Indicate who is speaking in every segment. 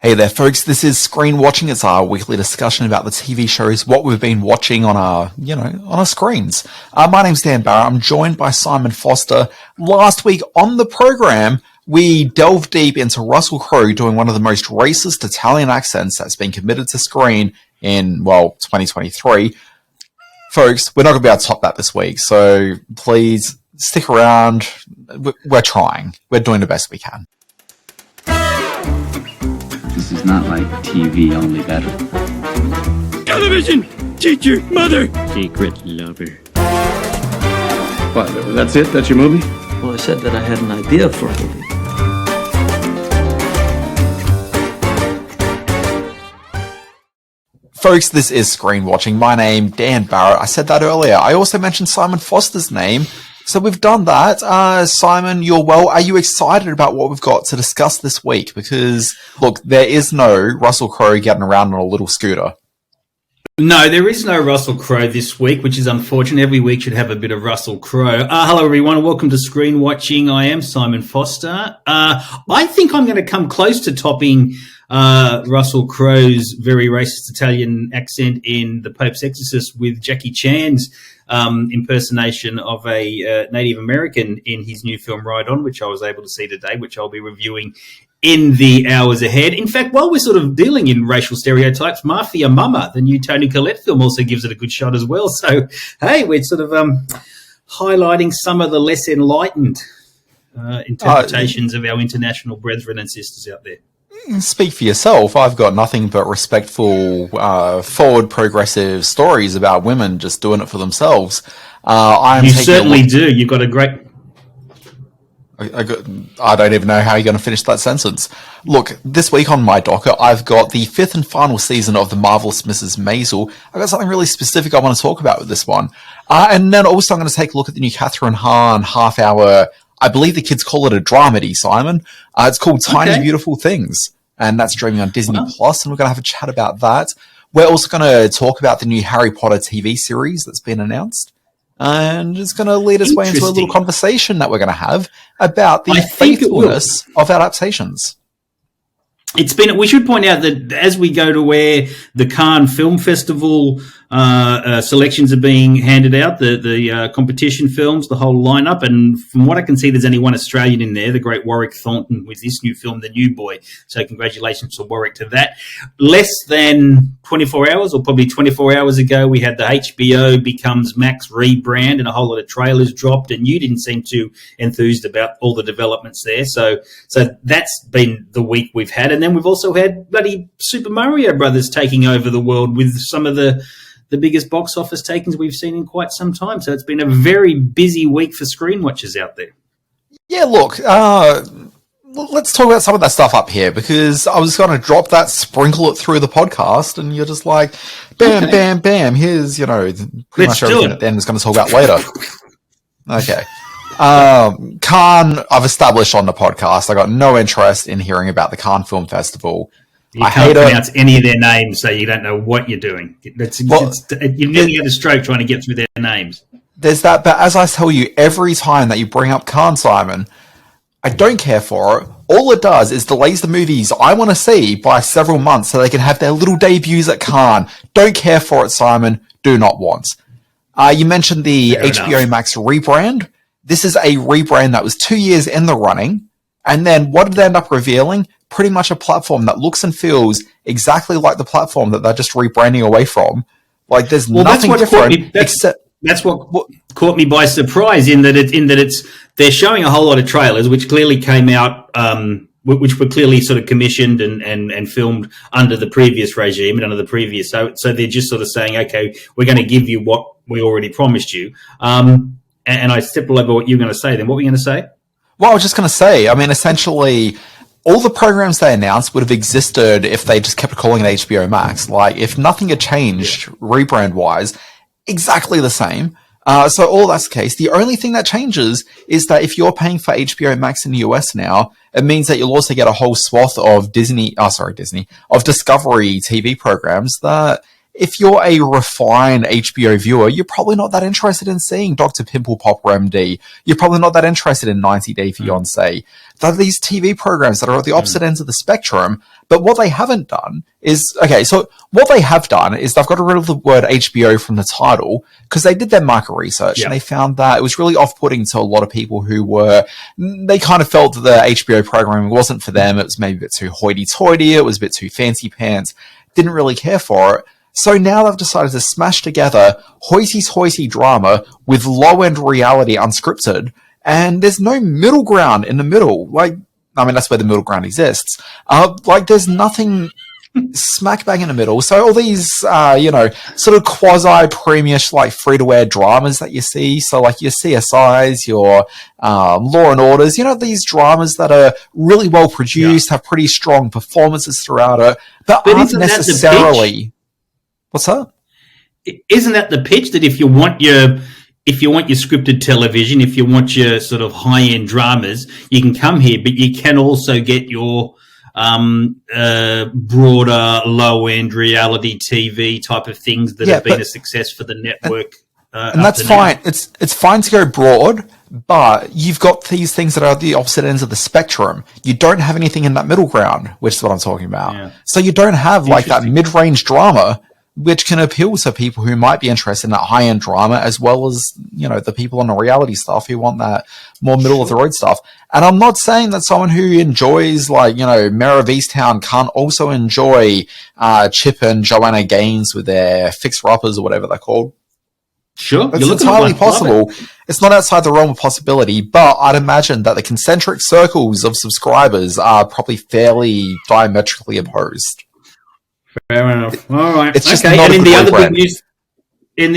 Speaker 1: Hey there, folks. This is Screen Watching. It's our weekly discussion about the TV shows, what we've been watching on our, on our screens. My name's Dan Barrett. I'm joined by Simon Foster. Last week on the program, we delved deep into Russell Crowe doing one of the most racist Italian accents that's been committed to screen in, 2023. Folks, we're not going to be able to top that this week, so please stick around. We're trying. We're doing the best we can.
Speaker 2: This is not like TV, only better.
Speaker 3: Television! Teacher! Mother!
Speaker 4: Secret lover.
Speaker 2: What, that's it? That's your movie?
Speaker 4: Well, I said that I had an idea for a movie.
Speaker 1: Folks, this is Screen Watching. My name, Dan Barrett. I said that earlier. I also mentioned Simon Foster's name. So we've done that. Simon, you're well. Are you excited about what we've got to discuss this week? Because, look, there is no Russell Crowe getting around on a little scooter.
Speaker 5: No, there is no Russell Crowe this week, which is unfortunate. Every week should have a bit of Russell Crowe. Hello, everyone. Welcome to Screen Watching. I am Simon Foster. I think I'm going to come close to topping Russell Crowe's very racist Italian accent in The Pope's Exorcist with Jackie Chan's impersonation of a Native American in his new film Ride On, which I was able to see today, which I'll be reviewing in the hours ahead. In fact, while we're sort of dealing in racial stereotypes, Mafia Mamma, the new Toni Collette film, also gives it a good shot as well. So, hey, we're sort of highlighting some of the less enlightened interpretations of our international brethren and sisters out there.
Speaker 1: Speak for yourself. I've got nothing but respectful, forward, progressive stories about women just doing it for themselves.
Speaker 5: You certainly do. You've got a great...
Speaker 1: I don't even know how you're going to finish that sentence. Look, this week on my docket, I've got the 5th and final season of the Marvelous Mrs Maisel. I've got something really specific I want to talk about with this one. And then also I'm going to take a look at the new Catherine Hahn half-hour... I believe the kids call it a dramedy, Simon. It's called Tiny Beautiful Things, and that's streaming on Disney Plus, and we're going to have a chat about that. We're also going to talk about the new Harry Potter TV series that's been announced, and it's going to lead us way into a little conversation that we're going to have about the faithfulness of adaptations.
Speaker 5: We should point out that as we go to where the Cannes Film Festival selections are being handed out, the competition films, the whole lineup, and from what I can see, there's only one Australian in there, the great Warwick Thornton, with this new film, The New Boy. So congratulations to Warwick to that. Less than 24 hours, or probably 24 hours ago, we had the HBO Becomes Max rebrand, and a whole lot of trailers dropped, and you didn't seem too enthused about all the developments there. So that's been the week we've had. And then we've also had bloody Super Mario Brothers taking over the world with some of the biggest box office takings we've seen in quite some time. So it's been a very busy week for screen watchers out there.
Speaker 1: Yeah, look, let's talk about some of that stuff up here, because I was going to drop that, sprinkle it through the podcast, and you're just like, bam, bam, bam, here's, pretty much everything that Dan is going to talk about later. Okay. Cannes, I've established on the podcast, I got no interest in hearing about the Cannes Film Festival.
Speaker 5: You can't pronounce any of their names, so you don't know what you're doing. You nearly had a stroke trying to get through their names.
Speaker 1: There's that, but as I tell you, every time that you bring up Cannes, Simon, I don't care for it. All it does is delays the movies I want to see by several months so they can have their little debuts at Cannes. Don't care for it, Simon. Do not want. You mentioned the HBO Max rebrand. This is a rebrand that was 2 years in the running. And then what did they end up revealing? Pretty much a platform that looks and feels exactly like the platform that they're just rebranding away from. Like, there's nothing different except...
Speaker 5: That's what caught me by surprise in that they're showing a whole lot of trailers, which clearly came out, which were clearly sort of commissioned and filmed under the previous regime and under the previous. So they're just sort of saying, okay, we're going to give you what we already promised you. And I stepped all over what you were going to say. Then what were you going to say?
Speaker 1: Well, I was just going to say, I mean, essentially, all the programs they announced would have existed if they just kept calling it HBO Max. Like, if nothing had changed rebrand-wise, exactly the same. So all that's the case. The only thing that changes is that if you're paying for HBO Max in the US now, it means that you'll also get a whole swath of of Discovery TV programs that if you're a refined HBO viewer, you're probably not that interested in seeing Dr. Pimple Popper MD. You're probably not that interested in 90 Day Fiancé. They're these TV programs that are at the opposite ends of the spectrum. But what they haven't done is, so what they have done is they've got rid of the word HBO from the title because they did their market research and they found that it was really off-putting to a lot of people they kind of felt that the HBO programming wasn't for them. It was maybe a bit too hoity-toity. It was a bit too fancy pants. Didn't really care for it. So now they've decided to smash together hoity-toity drama with low-end reality unscripted, and there's no middle ground in the middle. That's where the middle ground exists. There's nothing smack bang in the middle. So all these, sort of quasi-premium-ish, free-to-air dramas that you see. So, your CSIs, your Law and Orders, these dramas that are really well produced, have pretty strong performances throughout it, but aren't necessarily... What's that?
Speaker 5: Isn't that the pitch, that if you want your scripted television, if you want your sort of high-end dramas, you can come here, but you can also get your broader, low-end reality TV type of things that have been a success for the network.
Speaker 1: And that's fine. It's fine to go broad, but you've got these things that are at the opposite ends of the spectrum. You don't have anything in that middle ground, which is what I'm talking about. Yeah. So you don't have that mid-range drama, which can appeal to people who might be interested in that high-end drama, as well as, the people on the reality stuff who want that more middle-of-the-road stuff. And I'm not saying that someone who enjoys, Mare of Easttown can't also enjoy Chip and Joanna Gaines with their fixer-uppers or whatever they're called.
Speaker 5: Sure.
Speaker 1: It's entirely possible. It's not outside the realm of possibility, but I'd imagine that the concentric circles of subscribers are probably fairly diametrically opposed.
Speaker 5: Fair enough. All right.
Speaker 1: It's just
Speaker 5: okay. And in the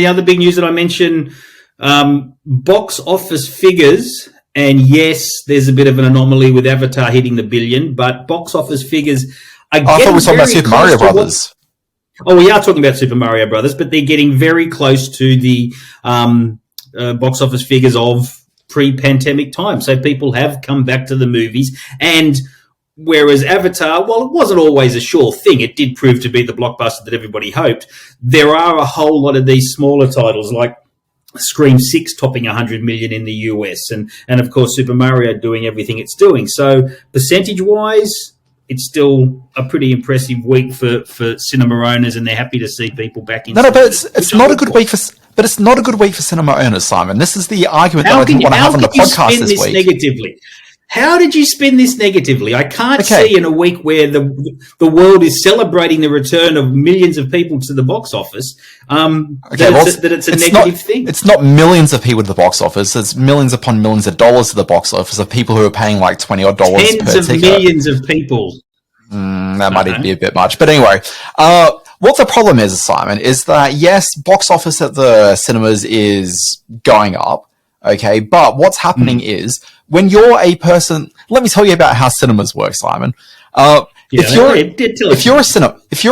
Speaker 5: other big news that I mentioned, box office figures, and yes, there's a bit of an anomaly with Avatar hitting the billion, but box office figures are
Speaker 1: I thought we were talking about Super Mario Brothers.
Speaker 5: We are talking about Super Mario Brothers, but they're getting very close to the box office figures of pre-pandemic time. So people have come back to the movies, and whereas Avatar, while it wasn't always a sure thing, it did prove to be the blockbuster that everybody hoped. There are a whole lot of these smaller titles like Scream 6 topping 100 million in the US, and of course Super Mario doing everything it's doing. So percentage-wise, it's still a pretty impressive week for cinema owners, and they're happy to see people back in.
Speaker 1: No, but it's not a good week for... But it's not a good week for cinema owners, Simon. This is the argument that I didn't want to have on the podcast this week.
Speaker 5: Negatively? How did you spin this negatively? I can't see in a week where the world is celebrating the return of millions of people to the box office that it's a negative thing.
Speaker 1: It's not millions of people to the box office. It's millions upon millions of dollars to the box office of people who are paying $20 odd per ticket.
Speaker 5: Tens of millions of people.
Speaker 1: That might even be a bit much. But anyway, what the problem is, Simon, is that, yes, box office at the cinemas is going up, okay? But what's happening is, when you're a person... Let me tell you about how cinemas work, Simon. If you're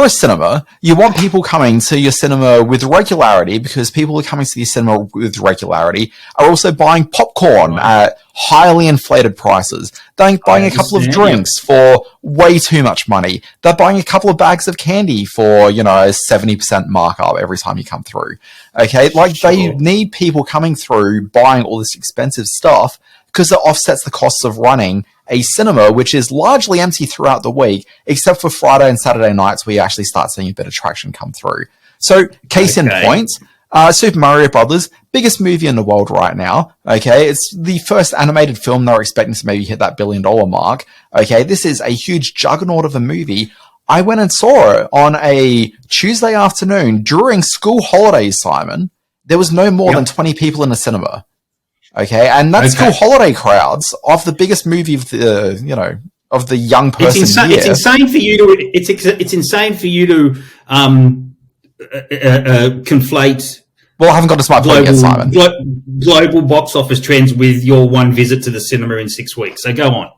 Speaker 1: a cinema, you want people coming to your cinema with regularity, because people who are coming to your cinema with regularity are also buying popcorn at highly inflated prices. They're buying a couple of drinks for way too much money. They're buying a couple of bags of candy for, a 70% markup every time you come through. Okay? They need people coming through buying all this expensive stuff, because it offsets the costs of running a cinema, which is largely empty throughout the week, except for Friday and Saturday nights, where you actually start seeing a bit of traction come through. So, case in point, Super Mario Brothers, biggest movie in the world right now. Okay, it's the first animated film they're expecting to maybe hit that $1 billion mark. Okay, this is a huge juggernaut of a movie. I went and saw it on a Tuesday afternoon during school holidays, Simon. There was no more than 20 people in the cinema. Okay, and that's school holiday crowds of the biggest movie of the, of the young person year.
Speaker 5: It's insane for you to. It's insane for you to conflate.
Speaker 1: Well, I haven't got a smart point yet, Simon.
Speaker 5: Global box office trends with your one visit to the cinema in 6 weeks. So go on.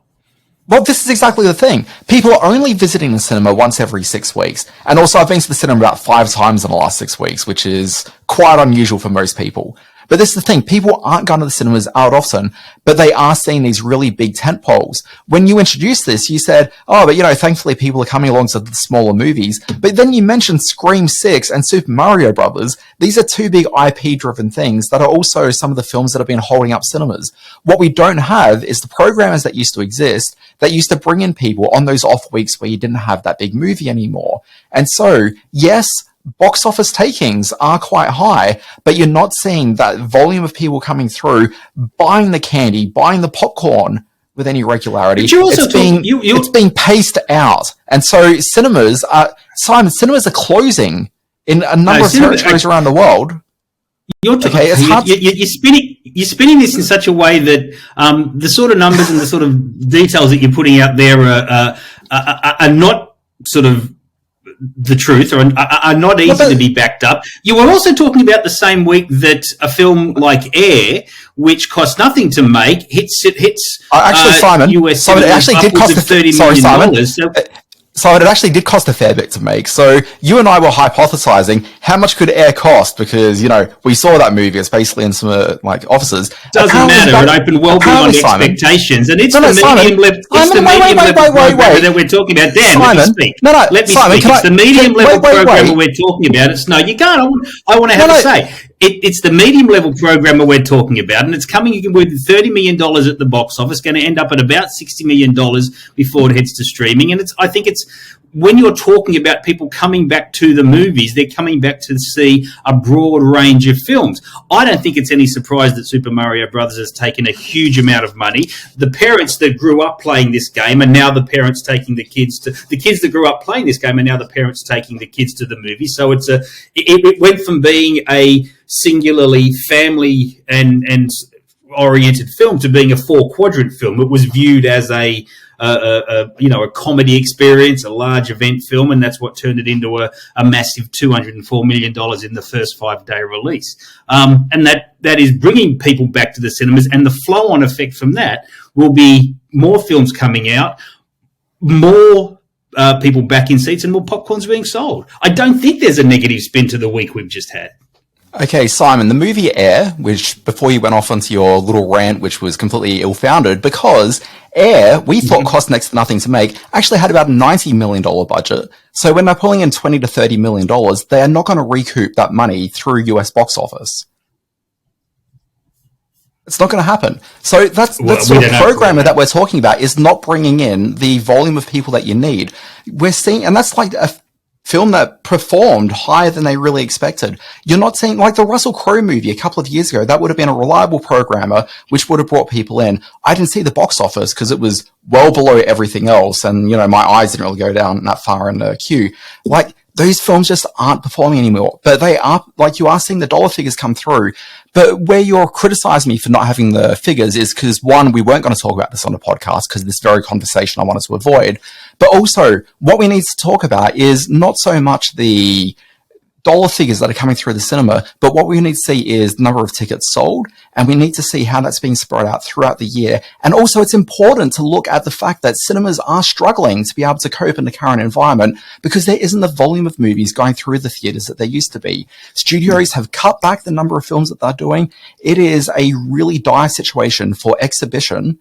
Speaker 1: Well, this is exactly the thing. People are only visiting the cinema once every 6 weeks. And also, I've been to the cinema about 5 times in the last 6 weeks, which is quite unusual for most people. But this is the thing, people aren't going to the cinemas out often, but they are seeing these really big tent poles. When you introduced this, you said, oh, but thankfully people are coming along to the smaller movies. But then you mentioned Scream 6 and Super Mario Brothers. These are two big IP-driven things that are also some of the films that have been holding up cinemas. What we don't have is the programmers that used to exist that used to bring in people on those off weeks where you didn't have that big movie anymore. And so, yes, box office takings are quite high, but you're not seeing that volume of people coming through, buying the candy, buying the popcorn with any regularity.
Speaker 5: But
Speaker 1: it's being paced out. And so cinemas are closing in a number of territories around the world.
Speaker 5: You're spinning this in such a way that the sort of numbers and the sort of details that you're putting out there are not sort of the truth, or are not easy to be backed up. You were also talking about the same week that a film like Air, which cost nothing to make, hits
Speaker 1: Simon,
Speaker 5: US
Speaker 1: it actually did cost
Speaker 5: $30 million.
Speaker 1: So it actually did cost a fair bit to make. So you and I were hypothesizing how much could Air cost, because we saw that movie. It's basically in some offices.
Speaker 5: Doesn't matter. It opened well beyond expectations, and it's the medium level program that we're talking about. Dan, let me speak. Let me speak. It's the medium level program we're talking about. No, you can't. I want to have a say. It's the medium level program we're talking about, and it's coming with $30 million at the box office, going to end up at about $60 million before it heads to streaming. And I think it's when you're talking about people coming back to the movies, they're coming back to see a broad range of films. I don't think it's any surprise that Super Mario Brothers has taken a huge amount of money. The parents that grew up playing this game are now the parents taking the kids that grew up playing this game are now the parents taking the kids to the movie. So it went from being a singularly family and oriented film to being a 4-quadrant film. It was viewed as a comedy experience, a large event film, and that's what turned it into a massive $204 million in the first 5-day release. And that is bringing people back to the cinemas, and the flow-on effect from that will be more films coming out, more people back in seats, and more popcorns being sold. I don't think there's a negative spin to the week we've just had.
Speaker 1: Okay, Simon, the movie Air, which before you went off onto your little rant, which was completely ill-founded, because Air, we thought cost next to nothing to make, actually had about a $90 million budget. So when they're pulling in $20 to $30 million, they are not going to recoup that money through US box office. It's not going to happen. So that's sort of programmer that we're talking about is not bringing in the volume of people that you need. We're seeing, and that's like a film that performed higher than they really expected. You're not seeing, like the Russell Crowe movie a couple of years ago, that would have been a reliable programmer, which would have brought people in. I didn't see the box office because it was well below everything else. And, my eyes didn't really go down that far in the queue. Like, those films just aren't performing anymore, but they are, like, you are seeing the dollar figures come through. But where you're criticizing me for not having the figures is because, one, we weren't going to talk about this on the podcast because this very conversation I wanted to avoid. But also, what we need to talk about is not so much the dollar figures that are coming through the cinema, but what we need to see is the number of tickets sold, and we need to see how that's being spread out throughout the year. And also, it's important to look at the fact that cinemas are struggling to be able to cope in the current environment because there isn't the volume of movies going through the theaters that there used to be. Studios have cut back the number of films that they're doing. It is a really dire situation for exhibition.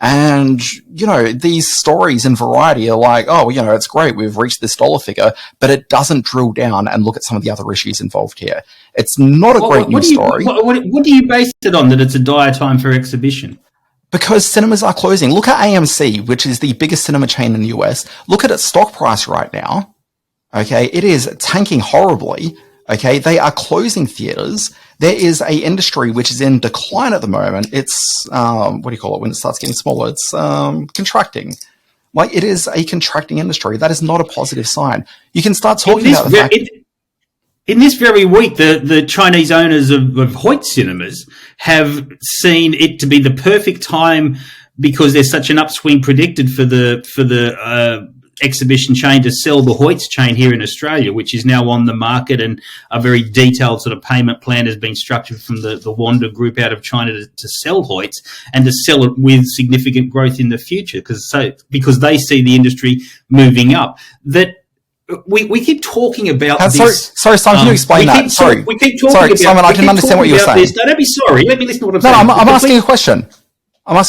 Speaker 1: And, these stories in Variety are like, it's great, we've reached this dollar figure, but it doesn't drill down and look at some of the other issues involved here. It's not a great news story.
Speaker 5: What do you base it on, that it's a dire time for exhibition?
Speaker 1: Because cinemas are closing. Look at AMC, which is the biggest cinema chain in the US. Look at its stock price right now. Okay, it is tanking horribly. Okay, they are closing theaters. There is a industry which is in decline at the moment. It's, what do you call it when it starts getting smaller? It's contracting. Like, it is a contracting industry. That is not a positive sign. You can start talking about the fact...
Speaker 5: In this very week, the Chinese owners of Hoyt Cinemas have seen it to be the perfect time, because there's such an upswing predicted for the exhibition chain to sell the Hoyt's chain here in Australia, which is now on the market, and a very detailed sort of payment plan has been structured from the Wanda Group out of China to sell Hoyt's, and to sell it with significant growth in the future because they see the industry moving up. That we keep talking about
Speaker 1: this. Sorry, Simon, can you explain that?
Speaker 5: We keep talking about
Speaker 1: Simon, I can understand what you're saying.
Speaker 5: This. No, don't be sorry. Let me listen to what I'm saying.
Speaker 1: No, I'm asking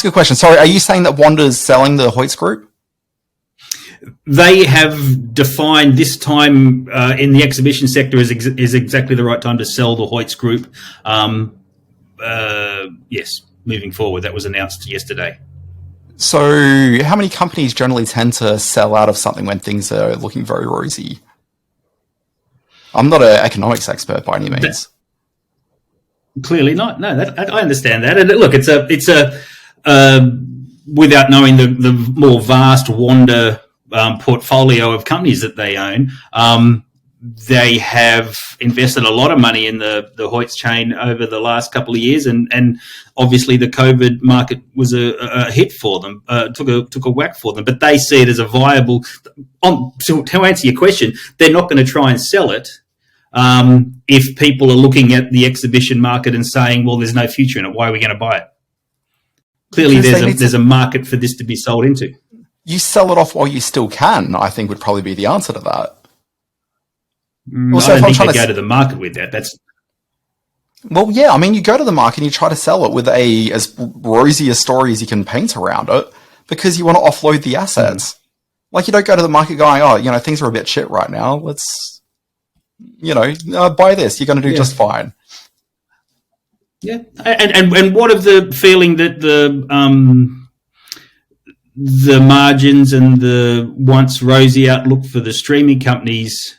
Speaker 1: a question. Sorry, are you saying that Wanda's selling the Hoyts Group?
Speaker 5: They have defined this time in the exhibition sector is exactly the right time to sell the Hoyts Group. Yes, moving forward. That was announced yesterday.
Speaker 1: So how many companies generally tend to sell out of something when things are looking very rosy? I'm not an economics expert by any means.
Speaker 5: Clearly not. No, I understand that. And look, it's a without knowing the more vast Wanda portfolio of companies that they own, they have invested a lot of money in the Hoyts chain over the last couple of years, and obviously the COVID market was a hit for them, took a whack for them. But they see it as a viable. To answer your question, they're not going to try and sell it if people are looking at the exhibition market and saying, "Well, there's no future in it. Why are we going to buy it?" Clearly, there's a market for this to be sold into.
Speaker 1: You sell it off while you still can, I think would probably be the answer to that.
Speaker 5: Also, I don't think they go to the market with that.
Speaker 1: Well, yeah, I mean, you go to the market and you try to sell it with as rosy a story as you can paint around it because you want to offload the assets. Like, you don't go to the market going, oh, things are a bit shit right now. Let's, buy this. You're going to do just fine.
Speaker 5: Yeah. And what of the feeling that the margins and the once rosy outlook for the streaming companies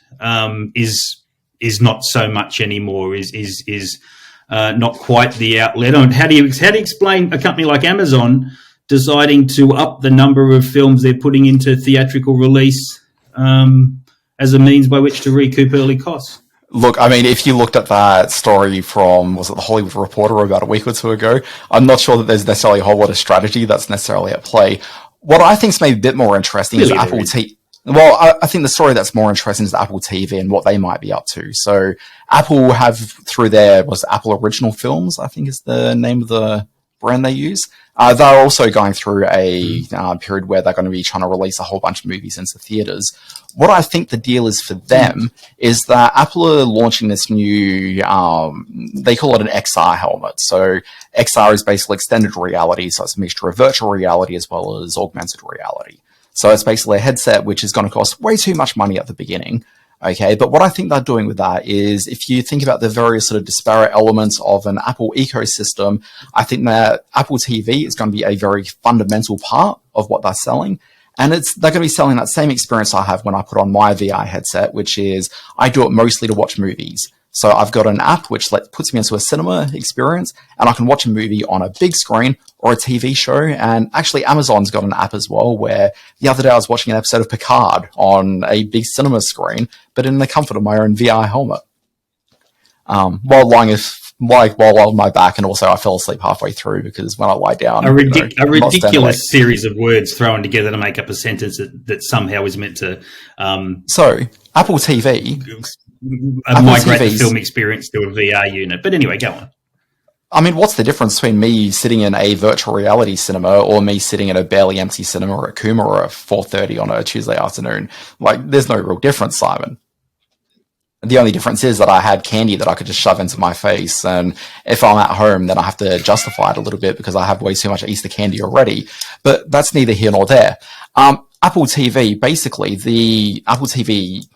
Speaker 5: is not so much anymore, is not quite the outlet. How do you explain a company like Amazon deciding to up the number of films they're putting into theatrical release as a means by which to recoup early costs?
Speaker 1: Look, I mean, if you looked at that story from, was it the Hollywood Reporter about a week or two ago, I'm not sure that there's necessarily a whole lot of strategy that's necessarily at play. What I think is maybe a bit more interesting is Apple TV. Well, I think the story that's more interesting is Apple TV and what they might be up to. So Apple have, through their, Apple Original Films, I think is the name of the brand they use. They're also going through a period where they're going to be trying to release a whole bunch of movies into theaters. What I think the deal is for them is that Apple are launching this new, they call it an XR helmet. So XR is basically extended reality. So it's a mixture of virtual reality as well as augmented reality. So it's basically a headset which is going to cost way too much money at the beginning. Okay, but what I think they're doing with that is if you think about the various sort of disparate elements of an Apple ecosystem, I think that Apple TV is going to be a very fundamental part of what they're selling. And they're going to be selling that same experience I have when I put on my VR headset, which is I do it mostly to watch movies. So I've got an app which puts me into a cinema experience, and I can watch a movie on a big screen or a TV show. And actually, Amazon's got an app as well, where the other day I was watching an episode of Picard on a big cinema screen, but in the comfort of my own VR helmet, while lying while on my back, and also I fell asleep halfway through because when I lie down,
Speaker 5: a ridiculous series of words thrown together to make up a sentence that somehow is meant to.
Speaker 1: So Apple TV.
Speaker 5: Migrate the film experience to a VR unit. But anyway, go on.
Speaker 1: I mean, what's the difference between me sitting in a virtual reality cinema or me sitting in a barely empty cinema or at Kuma or at 4:30 on a Tuesday afternoon? Like, there's no real difference, Simon. The only difference is that I had candy that I could just shove into my face. And if I'm at home, then I have to justify it a little bit because I have way too much Easter candy already. But that's neither here nor there. Apple TV, basically, the Apple TV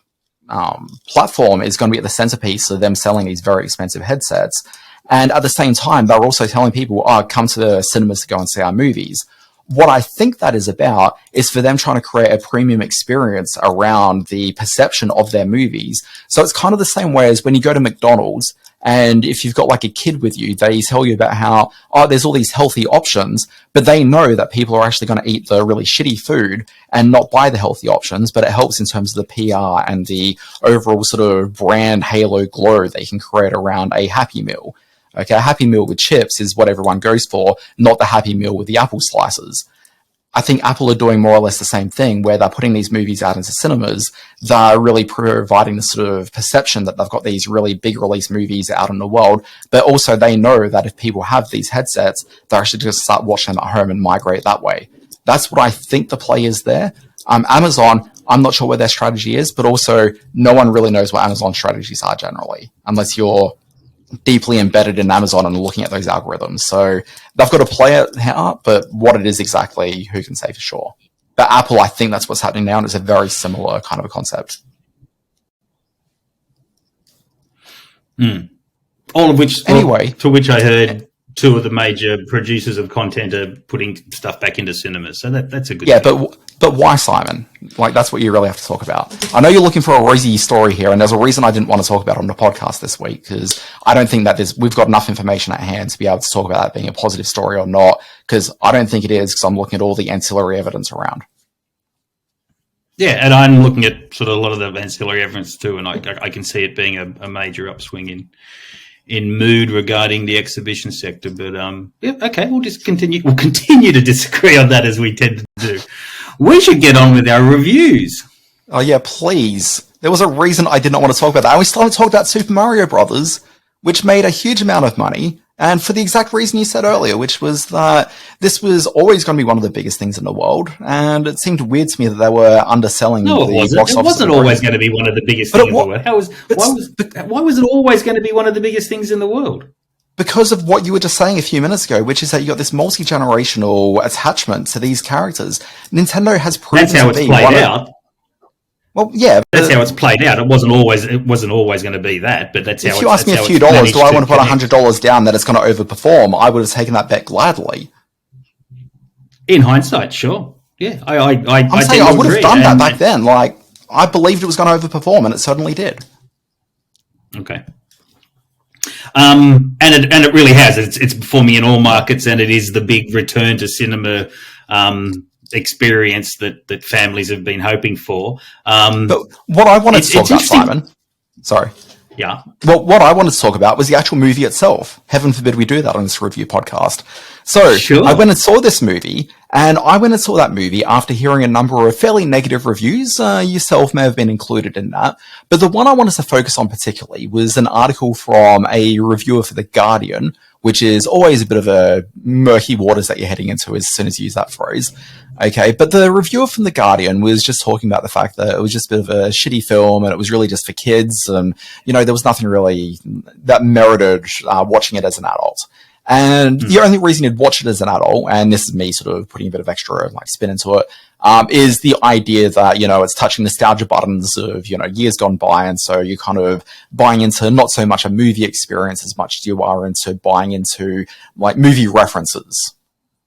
Speaker 1: platform is going to be at the centerpiece of them selling these very expensive headsets. And at the same time, they're also telling people, come to the cinemas to go and see our movies. What I think that is about is for them trying to create a premium experience around the perception of their movies. So it's kind of the same way as when you go to McDonald's, and if you've got like a kid with you, they tell you about how, there's all these healthy options, but they know that people are actually going to eat the really shitty food and not buy the healthy options, but it helps in terms of the PR and the overall sort of brand halo glow they can create around a Happy Meal. Okay, a Happy Meal with chips is what everyone goes for, not the Happy Meal with the apple slices. I think Apple are doing more or less the same thing, where they're putting these movies out into cinemas. They're really providing the sort of perception that they've got these really big release movies out in the world, but also they know that if people have these headsets, they're actually just start watching them at home and migrate that way. That's what I think the play is there. Amazon, I'm not sure where their strategy is, but also no one really knows what Amazon strategies are generally, unless you're deeply embedded in Amazon and looking at those algorithms. So they've got to play it out, but what it is exactly, who can say for sure? But Apple, I think that's what's happening now, and it's a very similar kind of a concept.
Speaker 5: All of which,
Speaker 1: Anyway,
Speaker 5: to which I heard two of the major producers of content are putting stuff back into cinemas. So that's a good thing.
Speaker 1: But why, Simon? Like, that's what you really have to talk about. I know you're looking for a rosy story here, and there's a reason I didn't want to talk about it on the podcast this week, because I don't think that we've got enough information at hand to be able to talk about that being a positive story or not, because I don't think it is, because I'm looking at all the ancillary evidence around.
Speaker 5: Yeah, and I'm looking at sort of a lot of the ancillary evidence too, and I can see it being a major upswing in mood regarding the exhibition sector. But yeah, okay, we'll just continue. We'll continue to disagree on that, as we tend to do. We should get on with our reviews.
Speaker 1: Oh yeah, please. There was a reason I did not want to talk about that. We started talking about Super Mario Brothers, which made a huge amount of money, and for the exact reason you said earlier, which was that this was always going to be one of the biggest things in the world, and it seemed weird to me that they were underselling the box office.
Speaker 5: It wasn't always going to be one of the biggest things in the world. Why was it always going to be one of the biggest things in the world?
Speaker 1: Because of what you were just saying a few minutes ago, which is that you got this multi-generational attachment to these characters. Nintendo has proven
Speaker 5: that's how it's played out.
Speaker 1: Well, yeah,
Speaker 5: that's how it's played out. It wasn't always going to be that, but that's how.
Speaker 1: If you asked me a few dollars, do I want to put $100 down that it's going to overperform? I would have taken that bet gladly.
Speaker 5: In hindsight, sure, yeah. I'm
Speaker 1: saying I would have done that back then. Like, I believed it was going to overperform, and it certainly did.
Speaker 5: Okay. And it really has. It's performing in all markets, and it is the big return to cinema experience that families have been hoping for.
Speaker 1: But what I wanted to talk about, Simon, sorry.
Speaker 5: Yeah.
Speaker 1: Well, what I wanted to talk about was the actual movie itself. Heaven forbid we do that on this review podcast. So sure. I went and saw this movie, and I went and saw that movie after hearing a number of fairly negative reviews. Yourself may have been included in that. But the one I wanted to focus on particularly was an article from a reviewer for The Guardian, which is always a bit of a murky waters that you're heading into as soon as you use that phrase. Okay, but the reviewer from The Guardian was just talking about the fact that it was just a bit of a shitty film, and it was really just for kids, and, you know, there was nothing really that merited watching it as an adult. And the only reason you'd watch it as an adult, and this is me sort of putting a bit of extra like spin into it, is the idea that, you know, it's touching nostalgia buttons of, you know, years gone by, and so you're kind of buying into not so much a movie experience as much as you are into buying into like movie references.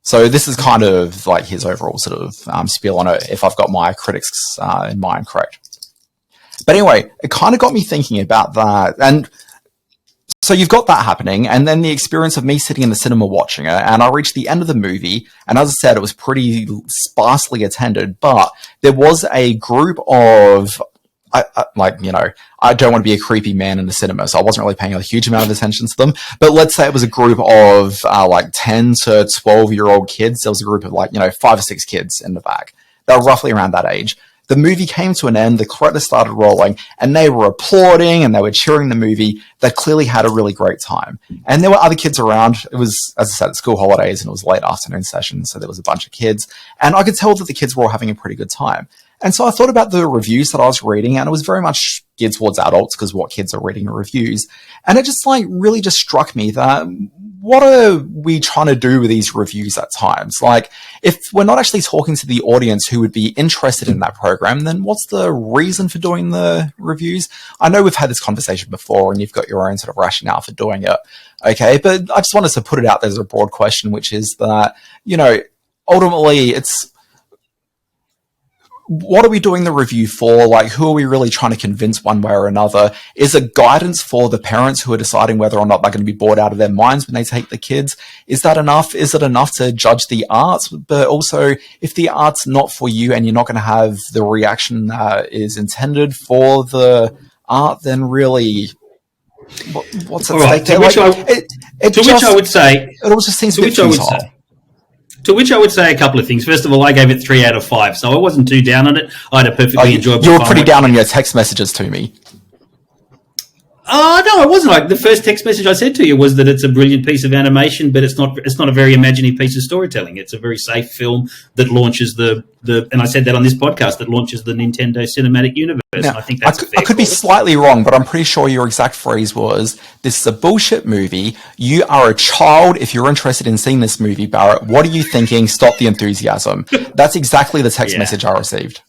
Speaker 1: So this is kind of like his overall sort of spiel on it, if I've got my critics in mind correct. But anyway, it kind of got me thinking about that. And so you've got that happening, and then the experience of me sitting in the cinema watching it, and I reached the end of the movie, and as I said, it was pretty sparsely attended, but there was a group of, I don't want to be a creepy man in the cinema, so I wasn't really paying a huge amount of attention to them, but let's say it was a group of like 10 to 12-year-old kids. There was a group of 5 or 6 kids in the back. They were roughly around that age. The movie came to an end, the credits started rolling, and they were applauding and they were cheering the movie. They clearly had a really great time. And there were other kids around. It was, as I said, school holidays, and it was late afternoon session, so there was a bunch of kids. And I could tell that the kids were all having a pretty good time. And so I thought about the reviews that I was reading, and it was very much geared towards adults, because what kids are reading are reviews. And it just really just struck me that what are we trying to do with these reviews at times? Like, if we're not actually talking to the audience who would be interested in that program, then what's the reason for doing the reviews? I know we've had this conversation before, and you've got your own sort of rationale for doing it. Okay, but I just wanted to put it out there as a broad question, which is that, ultimately it's, what are we doing the review for? Like, who are we really trying to convince one way or another? Is it guidance for the parents who are deciding whether or not they're going to be bored out of their minds when they take the kids? Is that enough? Is it enough to judge the art? But also, if the art's not for you and you're not going to have the reaction that is intended for the art, then really, what's at stake there?
Speaker 5: Which I would say,
Speaker 1: it all just seems a bit futile.
Speaker 5: To which I would say a couple of things. First of all, I gave it 3 out of 5, so I wasn't too down on it. I had a perfectly enjoyable time.
Speaker 1: You were pretty down on your text messages to me.
Speaker 5: Oh no, it wasn't. Like the first text message I said to you was that it's a brilliant piece of animation, but it's not a very imaginative piece of storytelling. It's a very safe film that launches the and I said that on this podcast, that launches the Nintendo Cinematic Universe.
Speaker 1: Now,
Speaker 5: And I think that's
Speaker 1: I could be slightly wrong, but I'm pretty sure your exact phrase was, "This is a bullshit movie. You are a child. If you're interested in seeing this movie, Barrett, what are you thinking? Stop the enthusiasm." That's exactly the text message I received.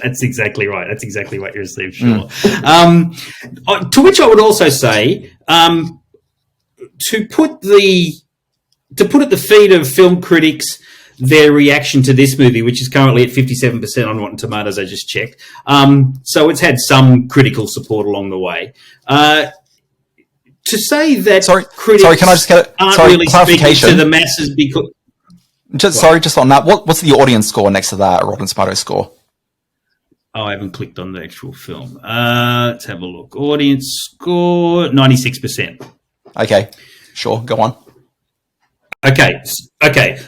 Speaker 5: That's exactly right. That's exactly what you received, sure. To which I would also say, to put at the feet of film critics their reaction to this movie, which is currently at 57% on Rotten Tomatoes, I just checked. So it's had some critical support along the way. To say that critics
Speaker 1: can I just get
Speaker 5: aren't really speaking to the masses because...
Speaker 1: Just on that, what's the audience score next to that Rotten Tomatoes score?
Speaker 5: Oh, I haven't clicked on the actual film. Let's have a look. Audience score, 96%.
Speaker 1: Okay, sure, go on.
Speaker 5: Okay.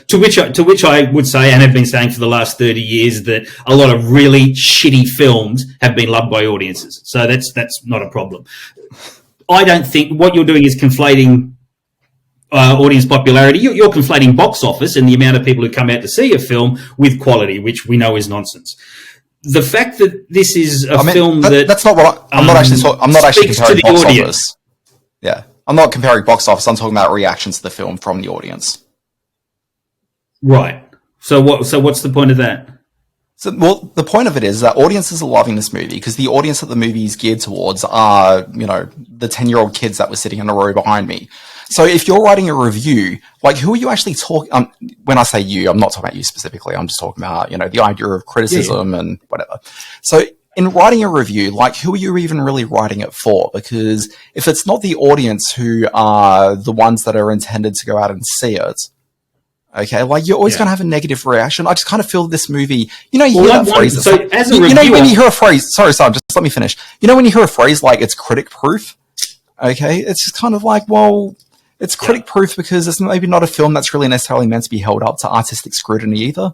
Speaker 5: To which I would say, and have been saying for the last 30 years, that a lot of really shitty films have been loved by audiences. So that's not a problem. I don't think what you're doing is conflating audience popularity. You're conflating box office and the amount of people who come out to see a film with quality, which we know is nonsense. The fact that this is film
Speaker 1: that's not what I'm not actually comparing box
Speaker 5: audience.
Speaker 1: Office. Yeah, I'm not comparing box office. I'm talking about reactions to the film from the audience.
Speaker 5: Right. So what's the point of that?
Speaker 1: So, well, the point of it is that audiences are loving this movie because the audience that the movie is geared towards are, the 10-year-old kids that were sitting in a row behind me. So if you're writing a review, like, who are you actually talking... when I say you, I'm not talking about you specifically. I'm just talking about, the idea of criticism and whatever. So in writing a review, like, who are you even really writing it for? Because if it's not the audience who are the ones that are intended to go out and see it, okay, like, you're always going to have a negative reaction. I just kind of feel this movie... you hear that phrase... So as a reviewer... when you hear a phrase... Sorry, just let me finish. When you hear a phrase like, it's critic-proof, okay, it's just kind of like, well... It's critic-proof because it's maybe not a film that's really necessarily meant to be held up to artistic scrutiny either.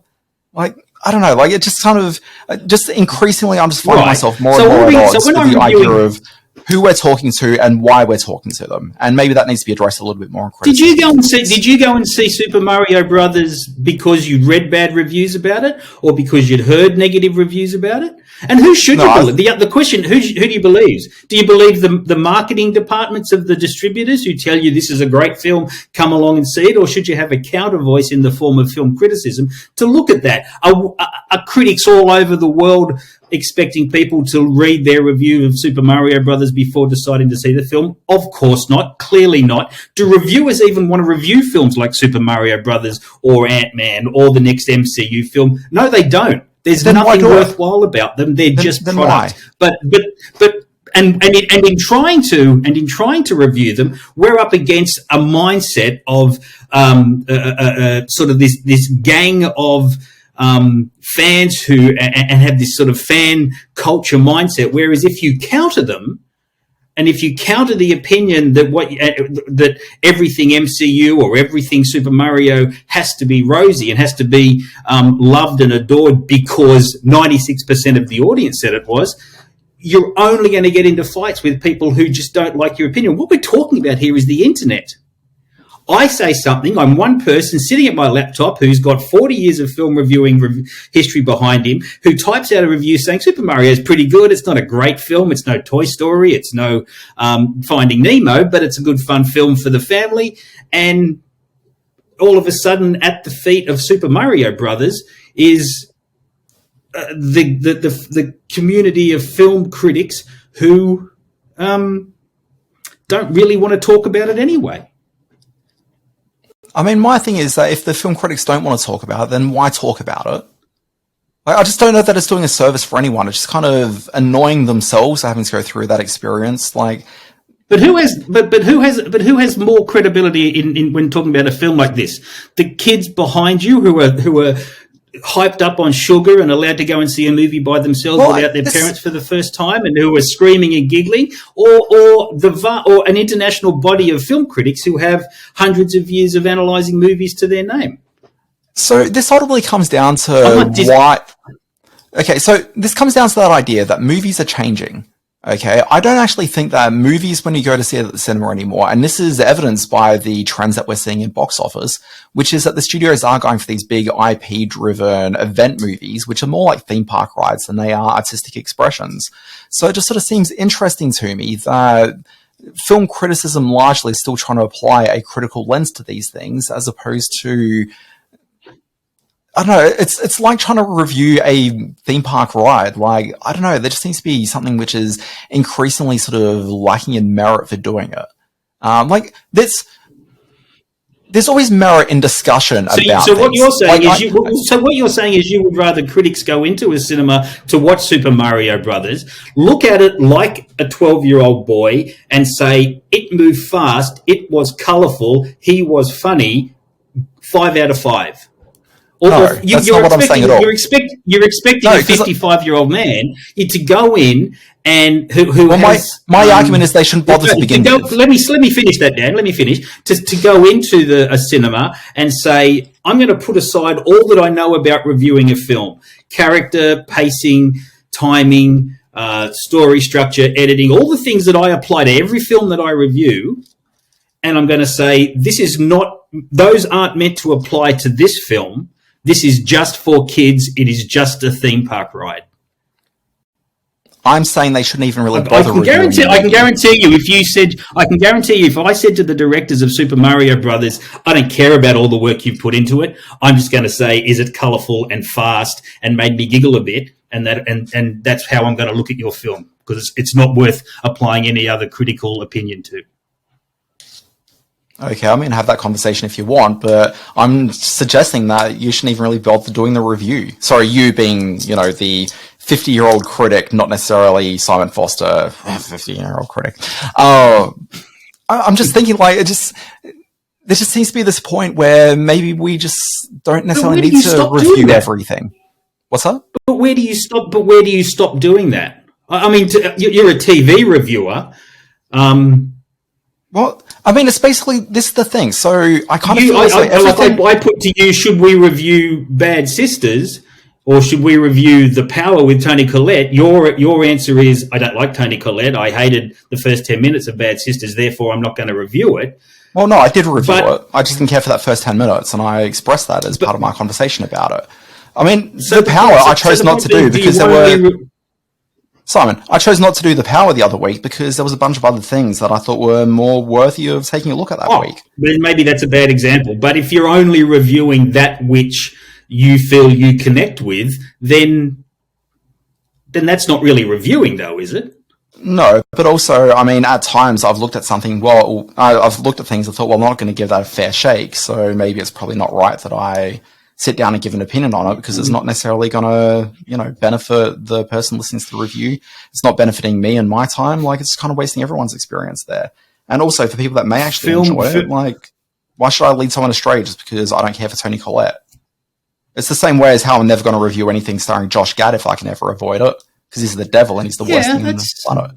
Speaker 1: Like, I don't know, like, it just kind of... just increasingly, I'm just finding myself more and more at odds with the idea of who we're talking to and why we're talking to them. And maybe that needs to be addressed a little bit more in criticism.
Speaker 5: Did you go and see Super Mario Brothers because you'd read bad reviews about it or because you'd heard negative reviews about it? And who should you believe? The question, who do you believe? Do you believe the marketing departments of the distributors who tell you this is a great film, come along and see it? Or should you have a counter voice in the form of film criticism to look at that? Are critics all over the world expecting people to read their review of Super Mario Brothers before deciding to see the film? Of course not. Clearly not. Do reviewers even want to review films like Super Mario Brothers or Ant-Man or the next MCU film? No, they don't. There's nothing worthwhile about them. They're just products. But in trying to review them, we're up against a mindset of sort of this gang of fans who and have this sort of fan culture mindset. Whereas if you counter them, and if you counter the opinion that that everything MCU or everything Super Mario has to be rosy and has to be loved and adored because 96% of the audience said it was, you're only going to get into fights with people who just don't like your opinion. What we're talking about here is the internet. I say something, I'm one person sitting at my laptop who's got 40 years of film reviewing history behind him, who types out a review saying Super Mario is pretty good, it's not a great film, it's no Toy Story, it's no Finding Nemo, but it's a good fun film for the family. And all of a sudden, at the feet of Super Mario Brothers is the community of film critics who don't really want to talk about it anyway.
Speaker 1: I mean, my thing is that if the film critics don't want to talk about it, then why talk about it? Like, I just don't know that it's doing a service for anyone. It's just kind of annoying themselves having to go through that experience. Like,
Speaker 5: but who has more credibility in when talking about a film like this? The kids behind you who are hyped up on sugar and allowed to go and see a movie by themselves without their parents for the first time and who are screaming and giggling, or an international body of film critics who have hundreds of years of analysing movies to their name.
Speaker 1: So this ultimately comes down to why... Okay, so this comes down to that idea that movies are changing. Okay, I don't actually think that movies, when you go to see it at the cinema anymore, and this is evidenced by the trends that we're seeing in box office, which is that the studios are going for these big IP-driven event movies, which are more like theme park rides than they are artistic expressions. So it just sort of seems interesting to me that film criticism largely is still trying to apply a critical lens to these things, as opposed to, I don't know, it's like trying to review a theme park ride. Like, I don't know, there just seems to be something which is increasingly sort of lacking in merit for doing it. Like, there's always merit in discussion about
Speaker 5: so
Speaker 1: things.
Speaker 5: what you're saying
Speaker 1: Like,
Speaker 5: is what you're saying is you would rather critics go into a cinema to watch Super Mario Brothers, look at it like a 12-year-old boy, and say it moved fast, it was colourful, he was funny, 5 out of 5.
Speaker 1: that's not what I'm saying at all.
Speaker 5: You're expecting a 55-year-old man to go in and who
Speaker 1: well,
Speaker 5: has...
Speaker 1: my argument is they shouldn't bother to begin with.
Speaker 5: Let me finish that, Dan. Let me finish. To go into a cinema and say, I'm going to put aside all that I know about reviewing a film. Character, pacing, timing, story structure, editing, all the things that I apply to every film that I review. And I'm going to say, those aren't meant to apply to this film. This is just for kids. It is just a theme park ride.
Speaker 1: I'm saying they shouldn't even really bother reviewing it.
Speaker 5: I can guarantee you if I said to the directors of Super Mario Brothers, I don't care about all the work you've put into it. I'm just going to say, is it colourful and fast and made me giggle a bit? And that's how I'm going to look at your film, because it's not worth applying any other critical opinion to.
Speaker 1: Okay, I'm going to have that conversation if you want, but I'm suggesting that you shouldn't even really bother doing the review. Sorry, you being, the 50-year-old critic, not necessarily Simon Foster, 50-year-old critic. I'm just thinking, like, there just seems to be this point where maybe we just don't necessarily need to review everything. What's that?
Speaker 5: But where do you stop? But where do you stop doing that? I mean, you're a TV reviewer.
Speaker 1: Well, I mean, it's basically, this is the thing. So I kind of feel
Speaker 5: I put to you, should we review Bad Sisters or should we review The Power with Toni Collette? Your answer is, I don't like Toni Collette. I hated the first 10 minutes of Bad Sisters, therefore I'm not going to review it.
Speaker 1: Well, no, I did review it. I just didn't care for that first 10 minutes, and I expressed that as part of my conversation about it. I mean, The Power I chose not to do because there were... Simon, I chose not to do The Power the other week because there was a bunch of other things that I thought were more worthy of taking a look at that week.
Speaker 5: Then maybe that's a bad example. But if you're only reviewing that which you feel you connect with, then that's not really reviewing, though, is it?
Speaker 1: No, but also, I mean, at times I've looked at something, I've looked at things and thought, well, I'm not going to give that a fair shake, so maybe it's probably not right that I sit down and give an opinion on it, because it's not necessarily going to, benefit the person listening to the review. It's not benefiting me and my time. Like, it's kind of wasting everyone's experience there. And also for people that may actually enjoy it, like, why should I lead someone astray just because I don't care for Toni Collette? It's the same way as how I'm never going to review anything starring Josh Gad if I can ever avoid it, because he's the devil and he's the worst thing on the planet.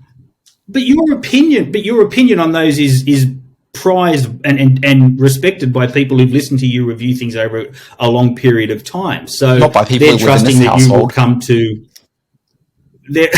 Speaker 5: But your opinion on those is prized and respected by people who've listened to you review things over a long period of time. So
Speaker 1: not by people
Speaker 5: they're trusting that
Speaker 1: household.
Speaker 5: You will come to. They're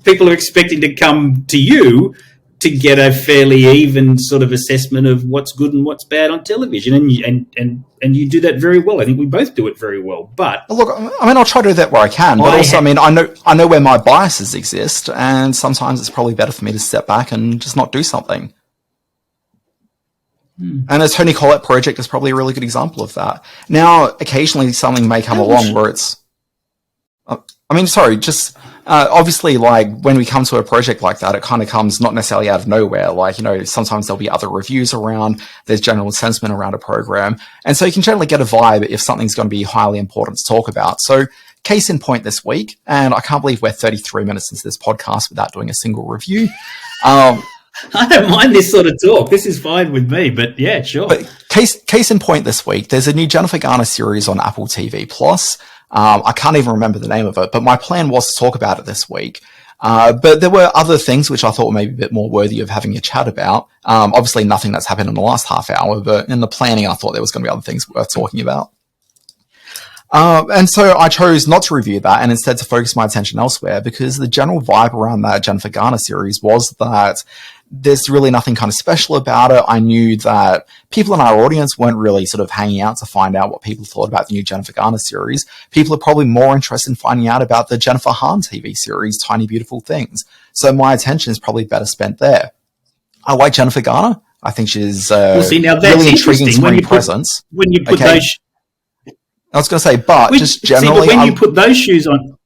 Speaker 5: people are expecting to come to you to get a fairly even sort of assessment of what's good and what's bad on television, and you do that very well. I think we both do it very well. But
Speaker 1: look, I mean, I'll try to do that where I can, but also, I mean, I know where my biases exist, and sometimes it's probably better for me to step back and just not do something. And the Toni Collette project is probably a really good example of that. Now, occasionally something may come along where it's... obviously, like, when we come to a project like that, it kind of comes not necessarily out of nowhere. Like, sometimes there'll be other reviews around, there's general sentiment around a program. And so you can generally get a vibe if something's going to be highly important to talk about. So, case in point this week, and I can't believe we're 33 minutes into this podcast without doing a single review. I
Speaker 5: don't mind this sort of talk. This is fine with me, but yeah, sure.
Speaker 1: But case in point this week, there's a new Jennifer Garner series on Apple TV Plus. I can't even remember the name of it, but my plan was to talk about it this week. But there were other things which I thought were maybe a bit more worthy of having a chat about. Obviously nothing that's happened in the last half hour, but in the planning, I thought there was going to be other things worth talking about. And so I chose not to review that and instead to focus my attention elsewhere, because the general vibe around that Jennifer Garner series was that there's really nothing kind of special about it. I knew that people in our audience weren't really sort of hanging out to find out what people thought about the new Jennifer Garner series. People are probably more interested in finding out about the Jennifer Hahn TV series, Tiny Beautiful Things. So my attention is probably better spent there. I like Jennifer Garner. I think she's
Speaker 5: now that's
Speaker 1: really intriguing
Speaker 5: interesting.
Speaker 1: screen presence.
Speaker 5: When you put
Speaker 1: Okay.
Speaker 5: those...
Speaker 1: I was going to say, but just generally...
Speaker 5: when you put those shoes on...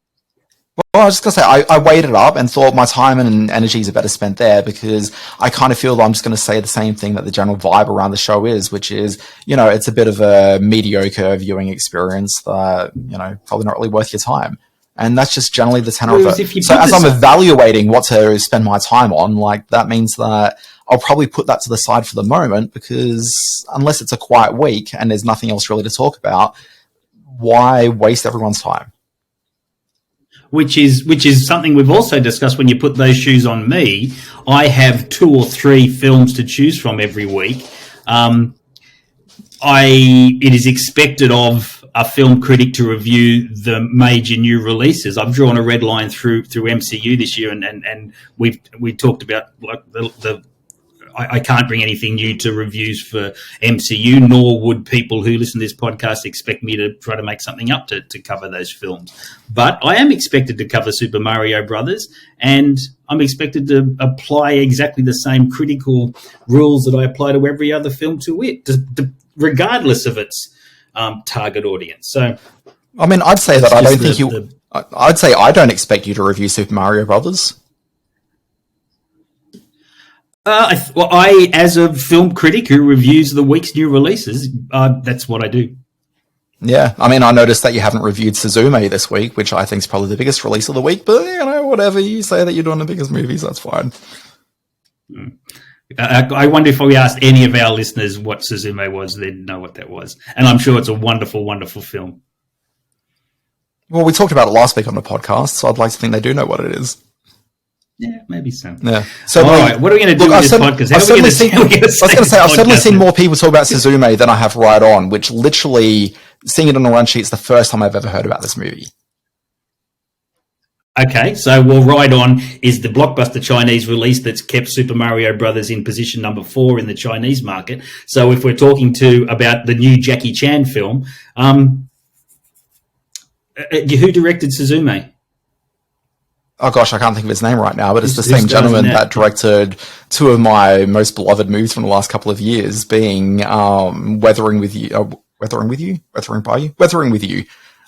Speaker 1: Well, I was just going to say, I weighed it up and thought my time and energies are better spent there, because I kind of feel that I'm just going to say the same thing that the general vibe around the show is, which is, you know, it's a bit of a mediocre viewing experience that, you know, probably not really worth your time. And that's just generally the tenor of it. So as I'm evaluating what to spend my time on, like, that means that I'll probably put that to the side for the moment, because unless it's a quiet week and there's nothing else really to talk about, why waste everyone's time?
Speaker 5: Which is something we've also discussed. When you put those shoes on me, I have 2 or 3 films to choose from every week. It is expected of a film critic to review the major new releases. I've drawn a red line through MCU this year, and we talked about like I can't bring anything new to reviews for MCU, nor would people who listen to this podcast expect me to try to make something up to cover those films. But I am expected to cover Super Mario Brothers, and I'm expected to apply exactly the same critical rules that I apply to every other film to it, regardless of its target audience. So,
Speaker 1: I mean, I'd say that I don't think you... I'd say I don't expect you to review Super Mario Brothers.
Speaker 5: I, as a film critic who reviews the week's new releases, that's what I do.
Speaker 1: Yeah, I mean, I noticed that you haven't reviewed Suzume this week, which I think is probably the biggest release of the week, but, you know, whatever, you say that you're doing the biggest movies, that's fine.
Speaker 5: I wonder if we asked any of our listeners what Suzume was, they'd know what that was. And I'm sure it's a wonderful, wonderful film.
Speaker 1: Well, we talked about it last week on the podcast, so I'd like to think they do know what it is.
Speaker 5: Yeah, maybe so.
Speaker 1: Yeah. So,
Speaker 5: all right, what are we going to do with this podcast?
Speaker 1: I was going to say, I've certainly seen more people talk about Suzume than I have Ride On, which literally, seeing it on the run sheet is the first time I've ever heard about this movie.
Speaker 5: Okay, so Ride On is the blockbuster Chinese release that's kept Super Mario Brothers in position number 4 in the Chinese market. So if we're talking about the new Jackie Chan film, who directed Suzume?
Speaker 1: Oh gosh, I can't think of his name right now, but it's the same gentleman that directed 2 of my most beloved movies from the last couple of years, being Weathering with You,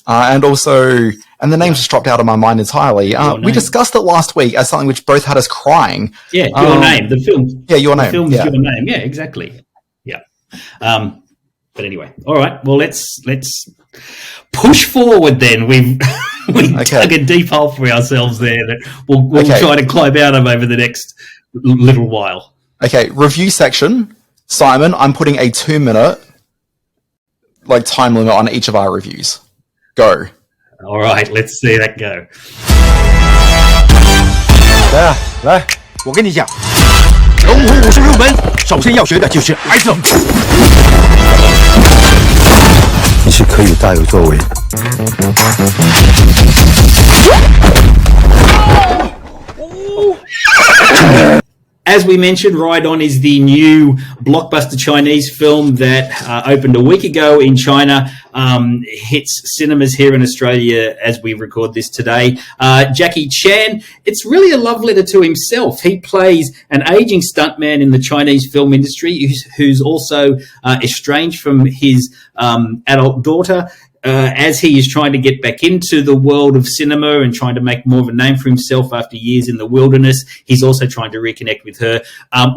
Speaker 1: and also, and the names just dropped out of my mind entirely. We discussed it last week as something which both had us crying.
Speaker 5: Yeah, Your Name, the film.
Speaker 1: Yeah, Your Name.
Speaker 5: The film is Your Name. Yeah, exactly. Yeah. But anyway, all right. Well, let's push forward then. We dug a deep hole for ourselves there that we'll try to climb out of over the next little while. Okay,
Speaker 1: review section. Simon, I'm putting a 2-minute time limit on each of our reviews. Go.
Speaker 5: All right, let's see that go.
Speaker 3: 来，我跟你讲，龙虎武术入门，首先要学的就是挨揍。你是可以大有作为。
Speaker 5: As we mentioned, Ride On is the new blockbuster Chinese film that opened a week ago in China, hits cinemas here in Australia as we record this today. Jackie Chan, it's really a love letter to himself. He plays an aging stuntman in the Chinese film industry who's also estranged from his adult daughter. As he is trying to get back into the world of cinema and trying to make more of a name for himself after years in the wilderness, he's also trying to reconnect with her.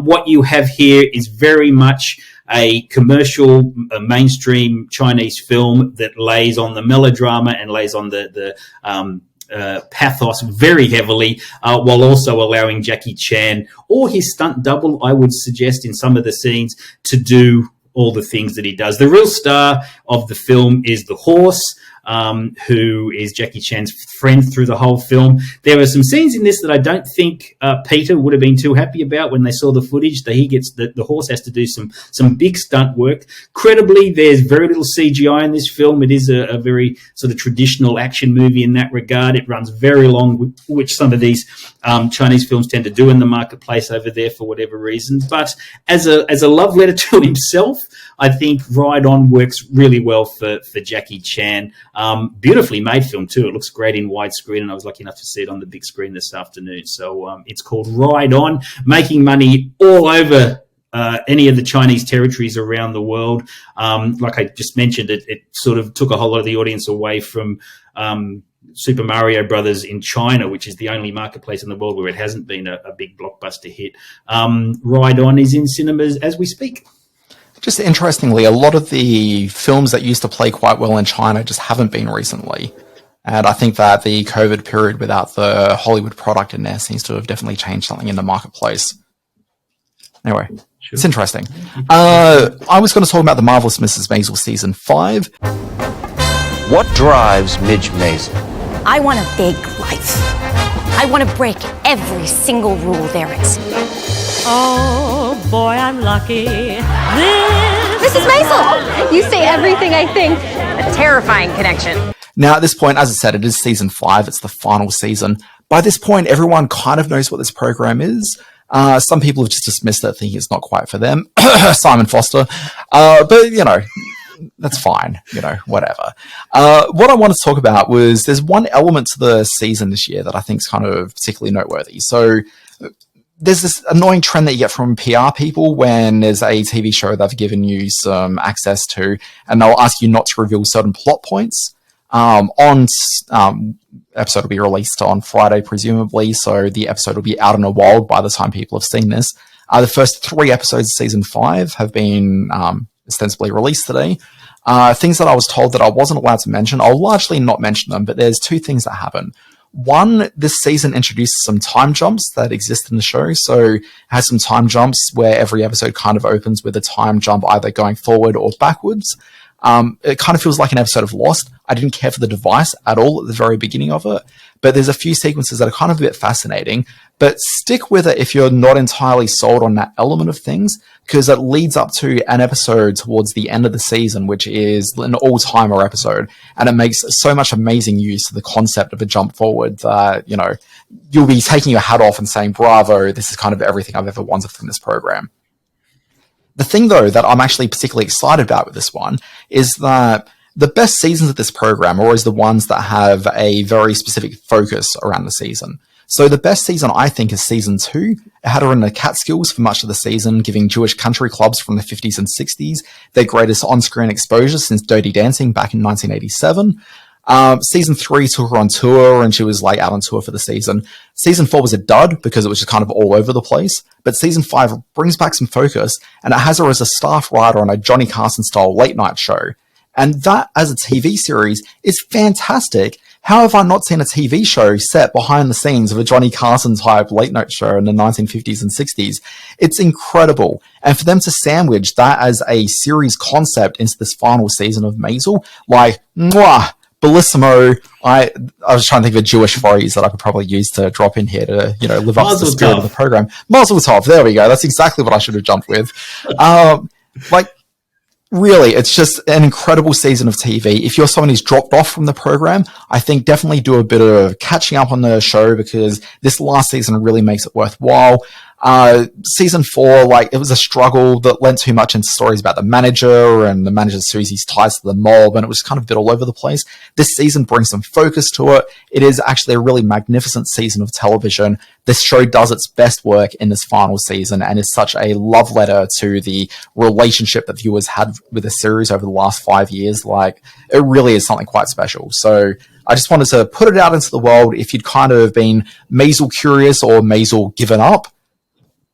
Speaker 5: What you have here is very much a commercial, mainstream Chinese film that lays on the melodrama and lays on the pathos very heavily, while also allowing Jackie Chan or his stunt double, I would suggest in some of the scenes, to do all the things that he does. The real star of the film is the horse. who is Jackie Chan's friend through the whole film. There are some scenes in this that I don't think Peter would have been too happy about when they saw the footage. That he gets the horse has to do some big stunt work. Credibly, there's very little CGI in this film. It is a very sort of traditional action movie in that regard. It runs very long, which some of these Chinese films tend to do in the marketplace over there for whatever reasons. But as a love letter to himself, I think Ride On works really well for Jackie Chan. Beautifully made film too. It looks great in widescreen, and I was lucky enough to see it on the big screen this afternoon. So it's called Ride On, making money all over any of the Chinese territories around the world. Like I just mentioned, it sort of took a whole lot of the audience away from Super Mario Brothers in China, which is the only marketplace in the world where it hasn't been a big blockbuster hit. Ride On is in cinemas as we speak.
Speaker 1: Just interestingly, a lot of the films that used to play quite well in China just haven't been recently. And I think that the COVID period without the Hollywood product in there seems to have definitely changed something in the marketplace. Anyway, sure. It's interesting. I was going to talk about the Marvelous Mrs Maisel Season 5.
Speaker 6: What drives Midge Maisel?
Speaker 7: I want a big life. I want to break every single rule there is.
Speaker 8: Oh, boy, I'm lucky.
Speaker 7: Mrs. Maisel! You say everything I think. A terrifying connection.
Speaker 1: Now, at this point, as I said, it is Season 5. It's the final season. By this point, everyone kind of knows what this program is. Some people have just dismissed it, thinking it's not quite for them. Simon Foster. But, you know, that's fine. You know, whatever. What I wanted to talk about was there's one element to the season this year that I think is kind of particularly noteworthy. So there's this annoying trend that you get from PR people when there's a TV show they've given you some access to, and they'll ask you not to reveal certain plot points. Episode will be released on Friday, presumably, so the episode will be out in the wild by the time people have seen this. The first 3 episodes of Season 5 have been ostensibly released today. Things that I was told that I wasn't allowed to mention, I'll largely not mention them, but there's 2 things that happen. One, this season introduces some time jumps that exist in the show. So it has some time jumps where every episode kind of opens with a time jump either going forward or backwards. It kind of feels like an episode of Lost. I didn't care for the device at all at the very beginning of it, but there's a few sequences that are kind of a bit fascinating. But stick with it if you're not entirely sold on that element of things, because it leads up to an episode towards the end of the season, which is an all-timer episode, and it makes so much amazing use of the concept of a jump forward that, you know, you'll be taking your hat off and saying, bravo, this is kind of everything I've ever wanted from this program. The thing, though, that I'm actually particularly excited about with this one is that the best seasons of this program are always the ones that have a very specific focus around the season. So the best season, I think, is Season 2. It had her in the Catskills for much of the season, giving Jewish country clubs from the 50s and 60s their greatest on-screen exposure since Dirty Dancing back in 1987. Season 3 took her on tour, and she was like out on tour for the season. Season 4 was a dud because it was just kind of all over the place. But Season 5 brings back some focus, and it has her as a staff writer on a Johnny Carson-style late-night show. And that, as a TV series, is fantastic. How have I not seen a TV show set behind the scenes of a Johnny Carson-type late-night show in the 1950s and 60s? It's incredible. And for them to sandwich that as a series concept into this final season of Maisel, like, mwah! Bellissimo. I was trying to think of a Jewish phrase that I could probably use to drop in here to, you know, live up to the spirit of the program. Mazel tov. There we go. That's exactly what I should have jumped with. Really, it's just an incredible season of TV. If you're someone who's dropped off from the program, I think definitely do a bit of catching up on the show, because this last season really makes it worthwhile. Season 4, like, it was a struggle that lent too much into stories about the manager and the manager Susie's ties to the mob, and it was kind of a bit all over the place. This season brings some focus to it. It is actually a really magnificent season of television. This show does its best work in this final season and is such a love letter to the relationship that viewers had with the series over the last 5 years. Like, it really is something quite special. So I just wanted to put it out into the world. If you'd kind of been Maisel curious or Maisel given up,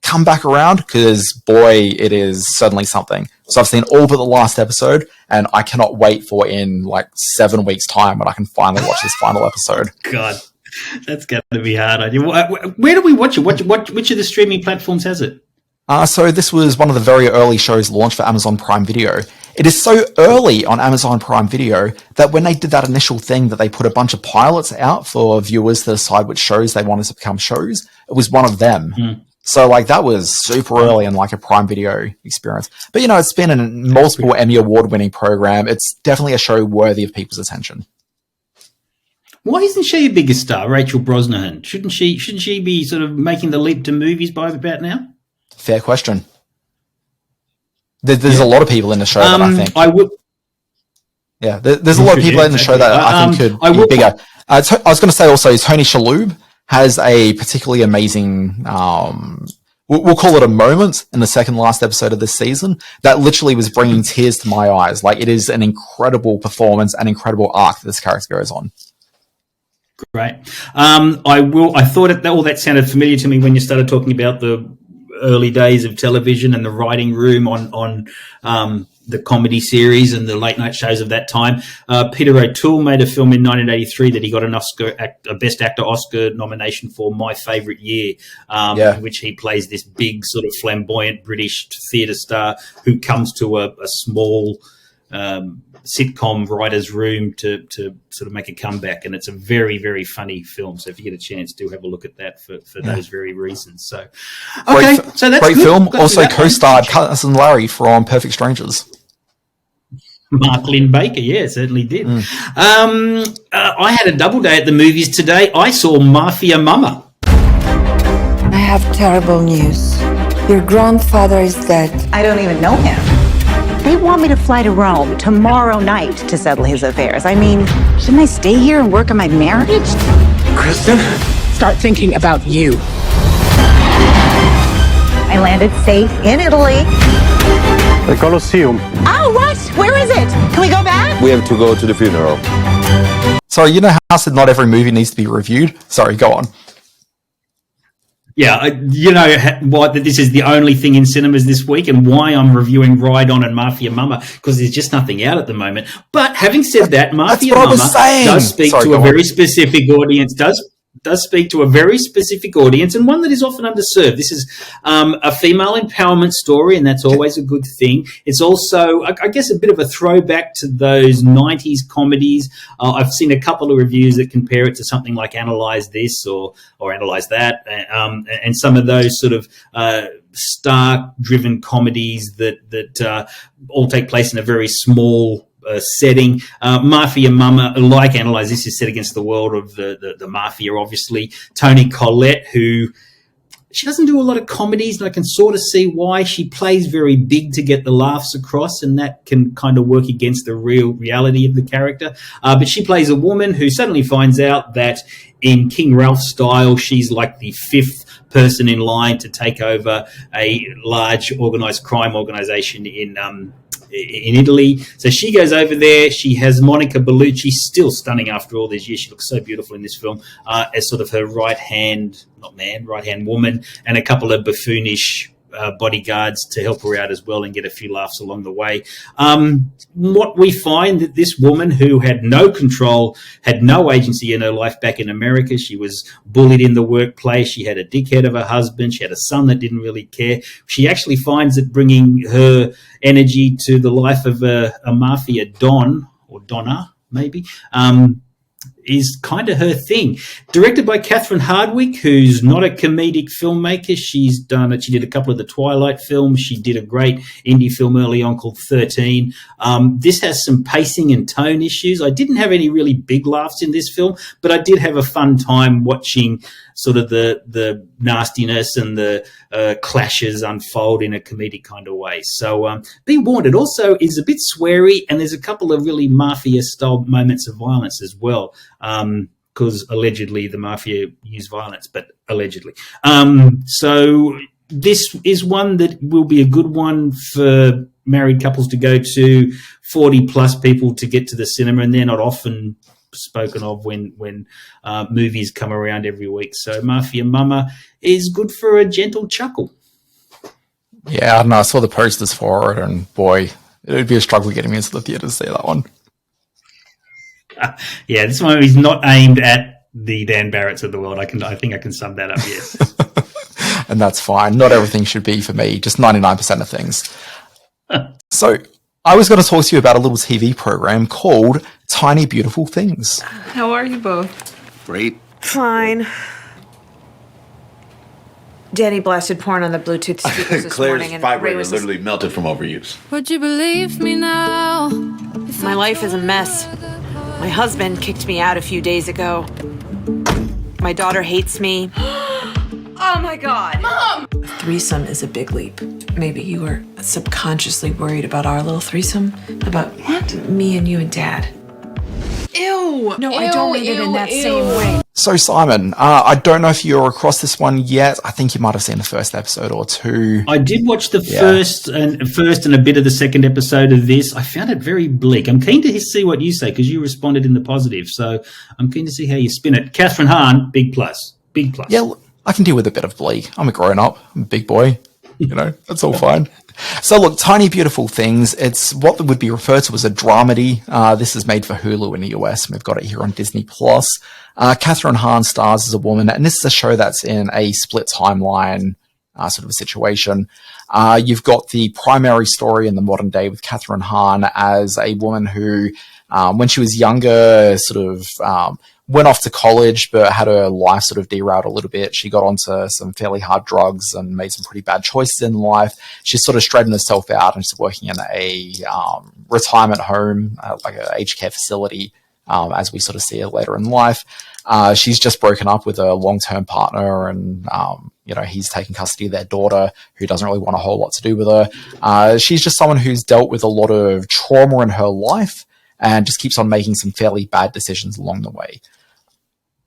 Speaker 1: come back around, because boy, it is certainly something. So I've seen all but the last episode, and I cannot wait for in like 7 weeks' time when I can finally watch this final episode.
Speaker 5: God, that's going to be hard. Where do we watch it? Which of the streaming platforms has it?
Speaker 1: So this was one of the very early shows launched for Amazon Prime Video. it is so early on Amazon Prime Video that when they did that initial thing that they put a bunch of pilots out for viewers to decide which shows they wanted to become shows, it was one of them. So like that was super early in like a Prime Video experience. But you know, it's been a multiple Emmy Award winning program. It's definitely a show worthy of people's attention.
Speaker 5: Why isn't she a bigger star, Rachel Brosnahan? Shouldn't she be sort of making the leap to movies by about now?
Speaker 1: Fair question. There's a lot of people in the show that I think there's a lot of people in the show that I think could be bigger. I was going to say also, Tony Shalhoub has a particularly amazing, we'll call it a moment in the second last episode of this season that literally was bringing tears to my eyes. Like, it is an incredible performance, an incredible arc that this character goes on.
Speaker 5: Great. I thought all that sounded familiar to me when you started talking about the early days of television and the writing room on the comedy series and the late night shows of that time. Peter O'Toole made a film in 1983 that he got a Best Actor Oscar nomination for, My Favourite Year, in which he plays this big sort of flamboyant British theatre star who comes to a small sitcom writer's room to sort of make a comeback, and it's a very, very funny film. So if you get a chance, do have a look at that for those very reasons. So, okay, so that's
Speaker 1: great
Speaker 5: good.
Speaker 1: film. Also co-starred Cousin Larry from Perfect Strangers.
Speaker 5: Mark Lynn Baker, yeah, certainly did. I had a double day at the movies today. I saw Mafia Mamma.
Speaker 9: I have terrible news. Your grandfather is dead.
Speaker 10: I don't even know him. They want me to fly to Rome tomorrow night to settle his affairs. I mean, shouldn't I stay here and work on my marriage?
Speaker 11: Kristen? Start thinking about you.
Speaker 10: I landed safe in Italy.
Speaker 3: The Colosseum.
Speaker 10: Oh, what? Where is it? Can we go back?
Speaker 6: We have to go to the funeral.
Speaker 1: Sorry, you know how I said not every movie needs to be reviewed? Sorry, go on.
Speaker 5: Yeah, you know what? That this is the only thing in cinemas this week, and why I'm reviewing Ride On and Mafia Mamma, because there's just nothing out at the moment. But having said that, Mafia Mamma does speak to a very specific audience. Does speak to a very specific audience, and one that is often underserved. This is a female empowerment story, and that's always a good thing. It's also, I guess, a bit of a throwback to those 90s comedies. I've seen a couple of reviews that compare it to something like Analyze This or Analyze That, and some of those sort of star-driven comedies that all take place in a very small setting. Mafia Mamma, like Analyze This, is set against the world of the mafia, obviously. Toni Collette, who she doesn't do a lot of comedies, and I can sort of see why. She plays very big to get the laughs across, and that can kind of work against the real reality of the character. But she plays a woman who suddenly finds out that in King Ralph style, she's like the fifth person in line to take over a large organised crime organisation in Italy. So she goes over there. She has Monica Bellucci, still stunning after all these years. She looks so beautiful in this film, as sort of her right-hand woman, and a couple of buffoonish bodyguards to help her out as well and get a few laughs along the way. What we find that this woman, who had no control, had no agency in her life back in America, she was bullied in the workplace, she had a dickhead of a husband, she had a son that didn't really care. She actually finds that bringing her energy to the life of a mafia don, or donna maybe, is kind of her thing. Directed by Catherine Hardwicke, who's not a comedic filmmaker. She did a couple of the Twilight films. She did a great indie film early on called 13. This has some pacing and tone issues. I didn't have any really big laughs in this film, but I did have a fun time watching sort of the nastiness and the clashes unfold in a comedic kind of way. So be warned. It also is a bit sweary, and there's a couple of really mafia-style moments of violence as well, because allegedly the mafia use violence, but allegedly. So this is one that will be a good one for married couples to go to, 40-plus people to get to the cinema, and they're not often spoken of when movies come around every week. So Mafia Mamma is good for a gentle chuckle.
Speaker 1: Yeah, I don't know. I saw the posters for it, and boy, it would be a struggle getting me into the theatre to see that one.
Speaker 5: Yeah, this one is not aimed at the Dan Barretts of the world. I think I can sum that up, yes.
Speaker 1: And that's fine. Not everything should be for me, just 99% of things. So I was going to talk to you about a little TV program called Tiny Beautiful Things.
Speaker 12: How are you both?
Speaker 2: Great.
Speaker 12: Fine. Danny blasted porn on the Bluetooth speakers this morning, and Ray
Speaker 2: vibrator
Speaker 12: was
Speaker 2: literally melted from overuse.
Speaker 8: Would you believe me now?
Speaker 12: My life is a mess. My husband kicked me out a few days ago. My daughter hates me. Oh my God! Mom! A threesome is a big leap. Maybe you were subconsciously worried about our little threesome? About what? Me and you and Dad. Ew! No, I don't mean it in that same way.
Speaker 1: So, Simon, I don't know if you're across this one yet. I think you might have seen the first episode or two.
Speaker 5: I did watch the first and a bit of the second episode of this. I found it very bleak. I'm keen to see what you say because you responded in the positive. So I'm keen to see how you spin it. Catherine Hahn, big plus. Big plus.
Speaker 1: Yeah, I can deal with a bit of bleak. I'm a grown-up. I'm a big boy. That's all fine. So look, Tiny Beautiful Things, it's what would be referred to as a dramedy. This is made for Hulu in the US, and we've got it here on Disney+. Catherine Hahn stars as a woman, and this is a show that's in a split timeline sort of a situation. You've got the primary story in the modern day with Catherine Hahn as a woman who, when she was younger, sort of went off to college, but had her life sort of derailed a little bit. She got onto some fairly hard drugs and made some pretty bad choices in life. She sort of straightened herself out and she's working in a retirement home, like an aged care facility, as we sort of see her later in life. She's just broken up with a long-term partner and, he's taking custody of their daughter who doesn't really want a whole lot to do with her. She's just someone who's dealt with a lot of trauma in her life and just keeps on making some fairly bad decisions along the way.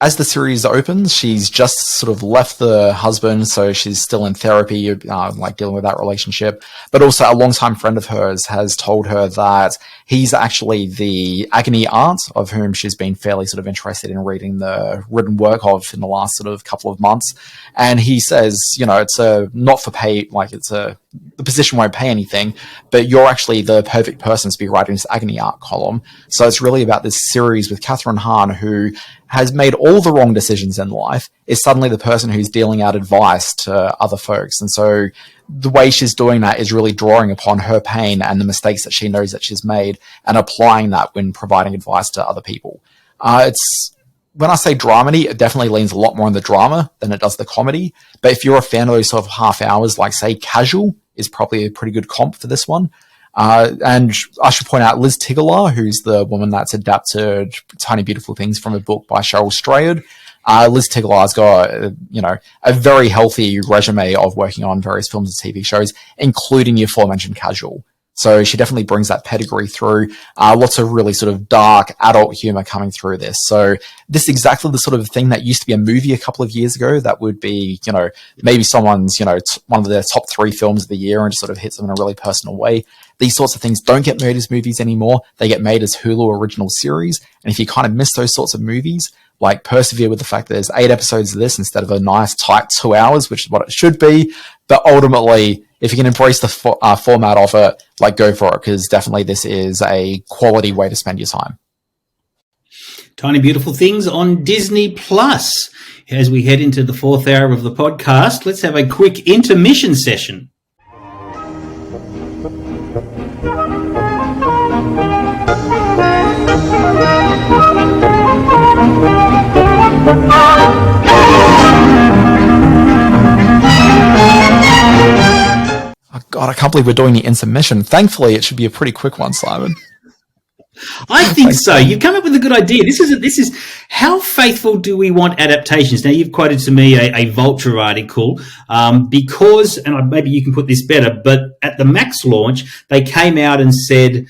Speaker 1: As the series opens, she's just sort of left the husband, so she's still in therapy, like dealing with that relationship. But also a longtime friend of hers has told her that he's actually the agony aunt of whom she's been fairly sort of interested in reading the written work of in the last sort of couple of months. And he says, it's a not for pay, like the position won't pay anything, but you're actually the perfect person to be writing this agony aunt column. So it's really about this series with Catherine Hahn, who has made all the wrong decisions in life, is suddenly the person who's dealing out advice to other folks. And so the way she's doing that is really drawing upon her pain and the mistakes that she knows that she's made and applying that when providing advice to other people. When I say dramedy, it definitely leans a lot more on the drama than it does the comedy. But if you're a fan of those sort of half hours, like say Casual is probably a pretty good comp for this one. And I should point out Liz Tigelaar, who's the woman that's adapted Tiny Beautiful Things from a book by Cheryl Strayed. Liz Tigelaar's got, a very healthy resume of working on various films and TV shows, including the aforementioned Casual. So she definitely brings that pedigree through. Lots of really sort of dark adult humor coming through this. So this is exactly the sort of thing that used to be a movie a couple of years ago that would be, maybe someone's, one of their top 3 films of the year and just sort of hits them in a really personal way. These sorts of things don't get made as movies anymore. They get made as Hulu original series. And if you kind of miss those sorts of movies, like persevere with the fact that there's 8 episodes of this instead of a nice tight 2 hours, which is what it should be. But ultimately, if you can embrace the format of it, like go for it, because definitely this is a quality way to spend your time.
Speaker 5: Tiny Beautiful Things on Disney Plus. As we head into the 4th hour of the podcast, let's have a quick intermission session.
Speaker 1: Oh God, I can't believe we're doing the intermission. Thankfully, it should be a pretty quick one, Simon.
Speaker 5: I think so. You've come up with a good idea. This is how faithful do we want adaptations? Now, you've quoted to me a Vulture article because, and maybe you can put this better, but at the Max launch, they came out and said,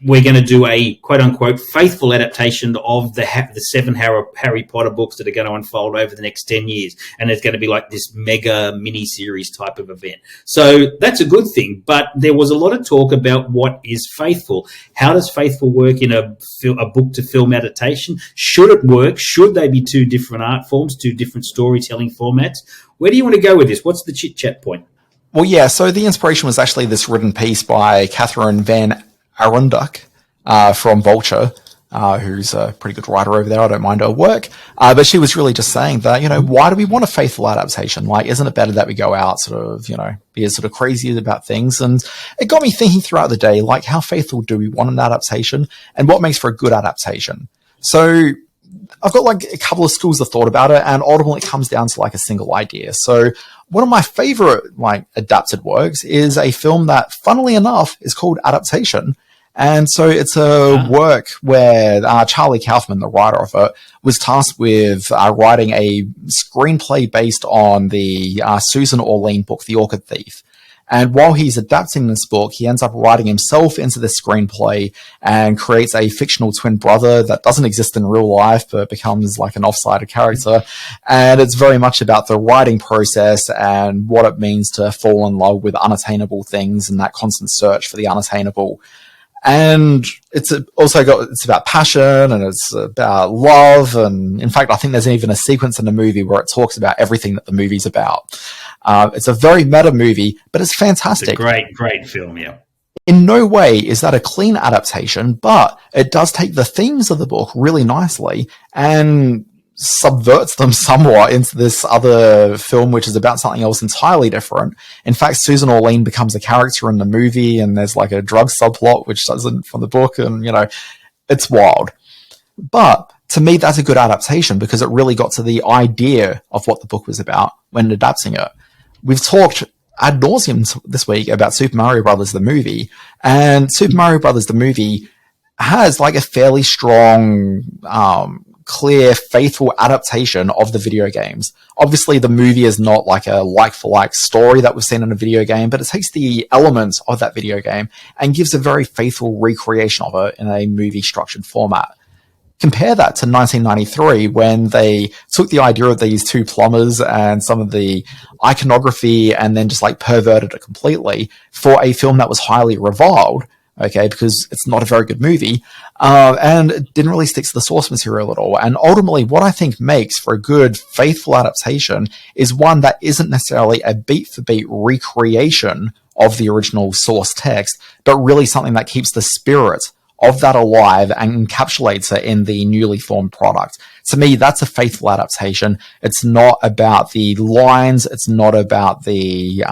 Speaker 5: we're going to do a quote-unquote faithful adaptation of the 7 Harry Potter books that are going to unfold over the next 10 years. And it's going to be like this mega mini-series type of event. So that's a good thing. But there was a lot of talk about what is faithful. How does faithful work in a book-to-film adaptation? Should it work? Should they be 2 different art forms, 2 different storytelling formats? Where do you want to go with this? What's the chit-chat point?
Speaker 1: Well, yeah, so the inspiration was actually this written piece by Catherine Van Arunduk from Vulture. who's a pretty good writer over there. I don't mind her work. But she was really just saying that, why do we want a faithful adaptation? Like, isn't it better that we go out sort of, be sort of crazy about things? And it got me thinking throughout the day, like, how faithful do we want an adaptation and what makes for a good adaptation? So I've got like a couple of schools of thought about it, and ultimately it comes down to like a single idea. So one of my favorite like adapted works is a film that, funnily enough, is called Adaptation. And so it's a work where Charlie Kaufman, the writer of it, was tasked with writing a screenplay based on the Susan Orlean book, The Orchid Thief. And while he's adapting this book, he ends up writing himself into this screenplay and creates a fictional twin brother that doesn't exist in real life, but becomes like an off-sided character. And it's very much about the writing process and what it means to fall in love with unattainable things and that constant search for the unattainable. And it's about passion, and it's about love. And in fact, I think there's even a sequence in the movie where it talks about everything that the movie's about. It's a very meta movie, but it's fantastic.
Speaker 5: It's a great film, yeah.
Speaker 1: In no way is that a clean adaptation, but it does take the themes of the book really nicely and subverts them somewhat into this other film, which is about something else entirely different. In fact, Susan Orlean becomes a character in the movie, and there's like a drug subplot, which doesn't from the book, and it's wild. But to me, that's a good adaptation because it really got to the idea of what the book was about when adapting it. We've talked ad nauseum this week about Super Mario Brothers, the movie, and Super Mario Brothers, the movie has like a fairly strong, clear, faithful adaptation of the video games. Obviously, the movie is not like a like-for-like story that we've seen in a video game, but it takes the elements of that video game and gives a very faithful recreation of it in a movie-structured format. Compare that to 1993 when they took the idea of these two plumbers and some of the iconography and then just like perverted it completely for a film that was highly reviled, okay, because it's not a very good movie, and it didn't really stick to the source material at all. And ultimately, what I think makes for a good, faithful adaptation is one that isn't necessarily a beat-for-beat recreation of the original source text, but really something that keeps the spirit of that alive and encapsulates it in the newly formed product. To me, that's a faithful adaptation. It's not about the lines. It's not about the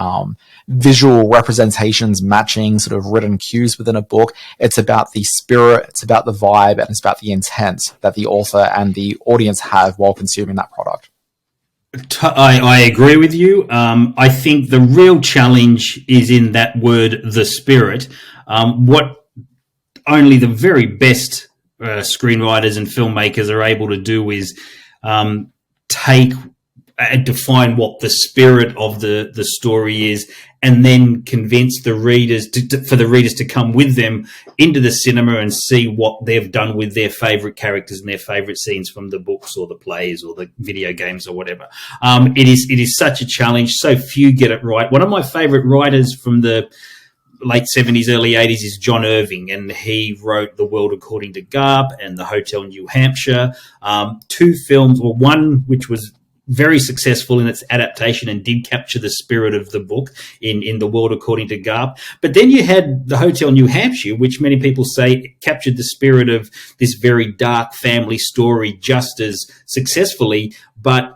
Speaker 1: visual representations matching sort of written cues within a book. It's about the spirit. It's about the vibe, and it's about the intent that the author and the audience have while consuming that product.
Speaker 5: I agree with you. I think the real challenge is in that word, the spirit. What only the very best screenwriters and filmmakers are able to do is take and define what the spirit of the story is, and then convince the readers for the readers to come with them into the cinema and see what they've done with their favorite characters and their favorite scenes from the books or the plays or the video games or whatever. It is such a challenge. So few get it right. One of my favorite writers from the late 70s, early 80s is John Irving, and he wrote The World According to Garp and The Hotel New Hampshire, two films, or one which was very successful in its adaptation and did capture the spirit of the book in The World According to Garp. But then you had The Hotel New Hampshire, which many people say captured the spirit of this very dark family story just as successfully, but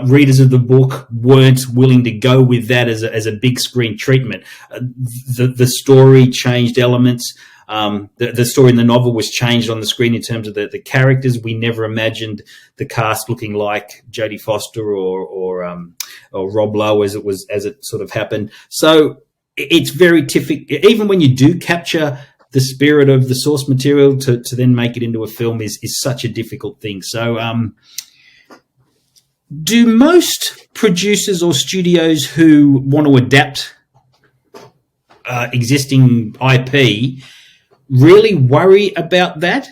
Speaker 5: readers of the book weren't willing to go with that as a big screen treatment. The story changed elements. The story in the novel was changed on the screen in terms of the characters. We never imagined the cast looking like Jodie Foster or Rob Lowe as it sort of happened. So it's very difficult. Even when you do capture the spirit of the source material to then make it into a film is such a difficult thing. So, do most producers or studios who want to adapt existing IP really worry about that?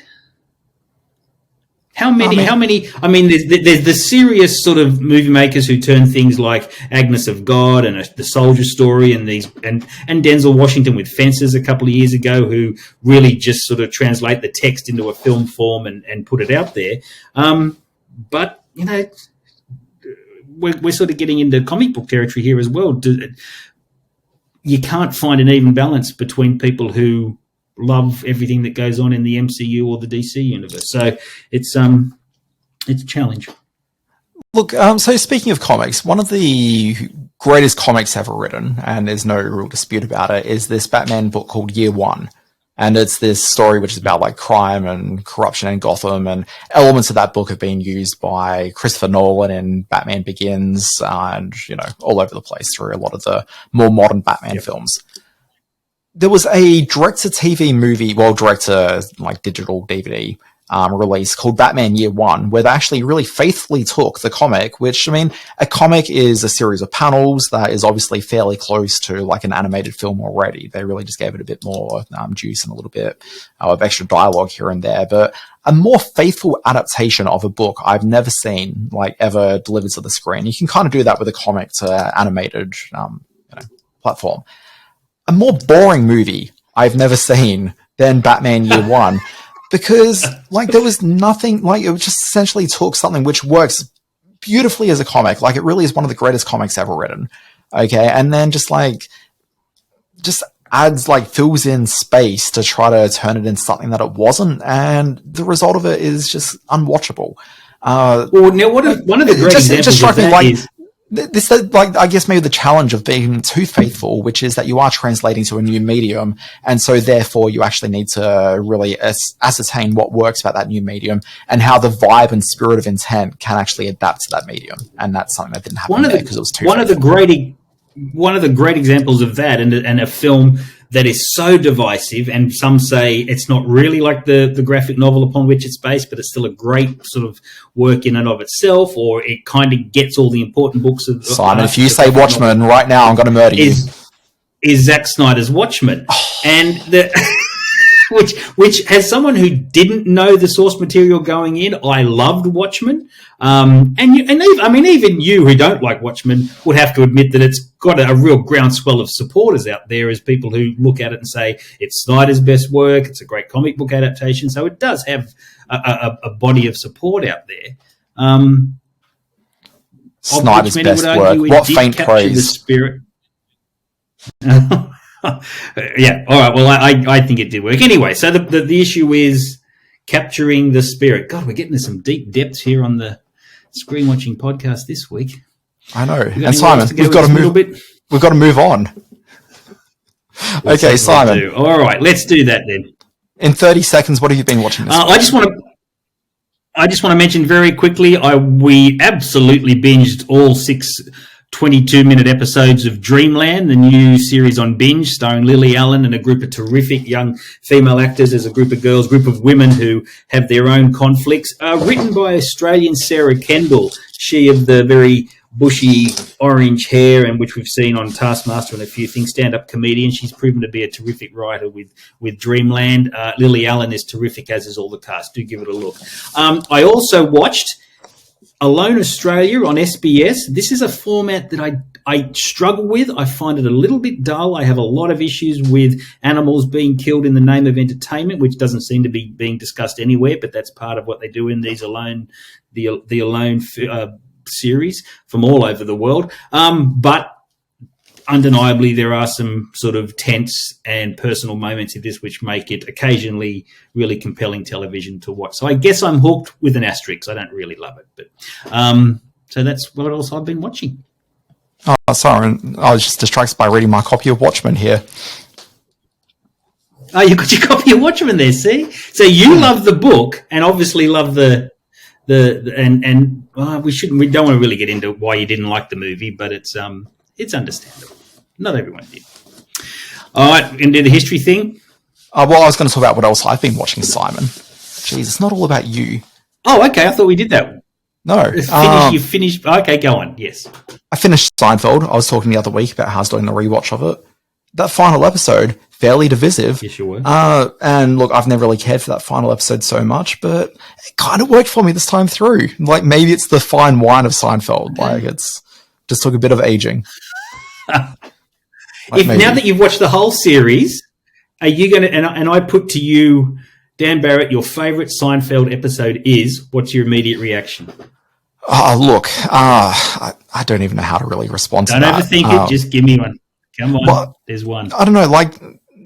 Speaker 5: How many? I mean, there's the serious sort of movie makers who turn things like Agnes of God and The Soldier Story and Denzel Washington with Fences a couple of years ago, who really just sort of translate the text into a film form and put it out there. But we're sort of getting into comic book territory here as well. You can't find an even balance between people who love everything that goes on in the MCU or the DC universe. So it's a challenge.
Speaker 1: Look, so speaking of comics, one of the greatest comics ever written, and there's no real dispute about it, is this Batman book called Year One. And it's this story which is about like crime and corruption in Gotham, and elements of that book have been used by Christopher Nolan in Batman Begins and, you know, all over the place through a lot of the more modern Batman films. There was a direct-to-TV movie, well, direct-to, digital DVD release called Batman Year One, where they actually really faithfully took the comic, which, I mean, a comic is a series of panels that is obviously fairly close to like an animated film already. They really just gave it a bit more juice and a little bit of extra dialogue here and there. But a more faithful adaptation of a book I've never seen, like, ever delivered to the screen. You can kind of do that with a comic to animated platform. A more boring movie I've never seen than Batman Year One. Because, there was nothing, it just essentially took something which works beautifully as a comic. Like, it really is one of the greatest comics ever written. Okay. And then just adds, fills in space to try to turn it into something that it wasn't. And the result of it is just unwatchable.
Speaker 5: Now, one of the great examples of that is...
Speaker 1: This, I guess maybe the challenge of being too faithful, which is that you are translating to a new medium, and so therefore you actually need to really ascertain what works about that new medium and how the vibe and spirit of intent can actually adapt to that medium. And that's something that didn't happen because it was too faithful.
Speaker 5: One of the great examples of that, and a film that is so divisive, and some say it's not really like the graphic novel upon which it's based, but it's still a great sort of work in and of itself, or it kind of gets all the important books of...
Speaker 1: Simon, if you say Watchmen right now, I'm going to murder you.
Speaker 5: Is Zack Snyder's Watchmen. And which as someone who didn't know the source material going in, I loved Watchmen. Even you who don't like Watchmen would have to admit that it's got a real groundswell of supporters out there as people who look at it and say it's Snyder's best work, it's a great comic book adaptation, so it does have a body of support out there.
Speaker 1: Snyder's best work. What faint praise.
Speaker 5: The spirit. Yeah, all right, well, I think it did work. Anyway, so the issue is capturing the spirit. God, we're getting to some deep depths here on the Screen Watching podcast this week.
Speaker 1: I know. And Simon, we've got to move on. Okay, Simon.
Speaker 5: All right, let's do that then.
Speaker 1: In 30 seconds, what have you been watching this week?
Speaker 5: I just want to mention very quickly, we absolutely binged all 6 22-minute episodes of Dreamland, the new series on Binge, starring Lily Allen and a group of terrific young female actors as a group of women who have their own conflicts. Written by Australian Sarah Kendall, she of the very bushy orange hair, and which we've seen on Taskmaster and a few things, stand-up comedian. She's proven to be a terrific writer with Dreamland. Lily Allen is terrific, as is all the cast. Do give it a look. I also watched Alone Australia on SBS. This is a format that I struggle with. I find it a little bit dull. I have a lot of issues with animals being killed in the name of entertainment, which doesn't seem to be being discussed anywhere, but that's part of what they do in these the Alone series from all over the world. But undeniably, there are some sort of tense and personal moments in this which make it occasionally really compelling television to watch. So I guess I'm hooked with an asterisk. I don't really love it. But so that's what else I've been watching.
Speaker 1: Oh, sorry. I was just distracted by reading my copy of Watchmen here.
Speaker 5: Oh, you got your copy of Watchmen there, see? So you love the book and obviously love we don't want to really get into why you didn't like the movie, but it's understandable. Not everyone did. All right, into the history thing.
Speaker 1: Well, I was going to talk about what else I've been watching, Simon. Jeez, it's not all about you.
Speaker 5: Oh, okay. I thought we did that.
Speaker 1: No.
Speaker 5: You finished. Okay, go on. Yes.
Speaker 1: I finished Seinfeld. I was talking the other week about how I was doing a rewatch of it. That final episode, fairly divisive.
Speaker 5: Yes, you were.
Speaker 1: And look, I've never really cared for that final episode so much, but it kind of worked for me this time through. Like, maybe it's the fine wine of Seinfeld. Like, it's just took a bit of aging.
Speaker 5: Now that you've watched the whole series, are you going to, and I put to you, Dan Barrett, your favourite Seinfeld episode is, what's your immediate reaction?
Speaker 1: Look, I don't even know how to really respond to that.
Speaker 5: Don't overthink it, just give me one. Come on, there's one.
Speaker 1: I don't know, like,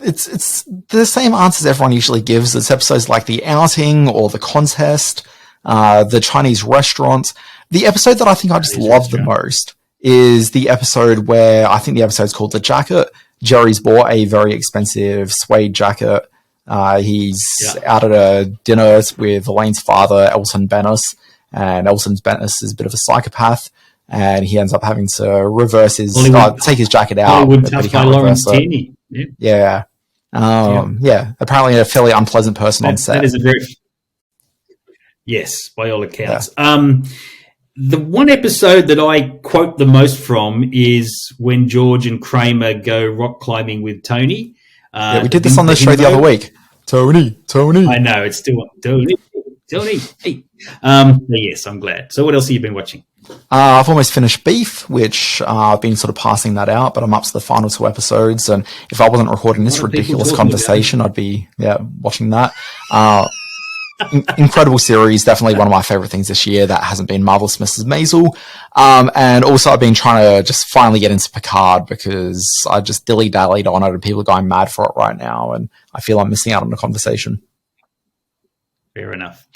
Speaker 1: it's the same answers everyone usually gives. It's episodes like The Outing or The Contest, the Chinese restaurant. The episode that I think I just love the most is the episode where I think the episode's called The Jacket. Jerry's bought a very expensive suede jacket. He's out at a dinner with Elaine's father, Elton Bennis, and Elton Bennis is a bit of a psychopath, and he ends up having to reverse his, take his jacket out.
Speaker 5: Hollywood Tough by Lawrence Tierney.
Speaker 1: Yeah. Apparently a fairly unpleasant person on set.
Speaker 5: That is a very... Yes, by all accounts. The one episode that I quote the most from is when George and Kramer go rock climbing with Tony.
Speaker 1: We did this on the show the other week. Tony.
Speaker 5: I know, it's still Tony. Hey. Yes, I'm glad. So what else have you been watching?
Speaker 1: I've almost finished Beef, which I've been sort of passing that out, but I'm up to the final 2 episodes. And if I wasn't recording this ridiculous conversation, I'd be watching that. Incredible series, definitely one of my favorite things this year that hasn't been Marvelous Mrs Maisel. And also I've been trying to just finally get into Picard because I just dilly-dallied on it and people are going mad for it right now, and I feel I'm missing out on the conversation.
Speaker 5: Fair enough.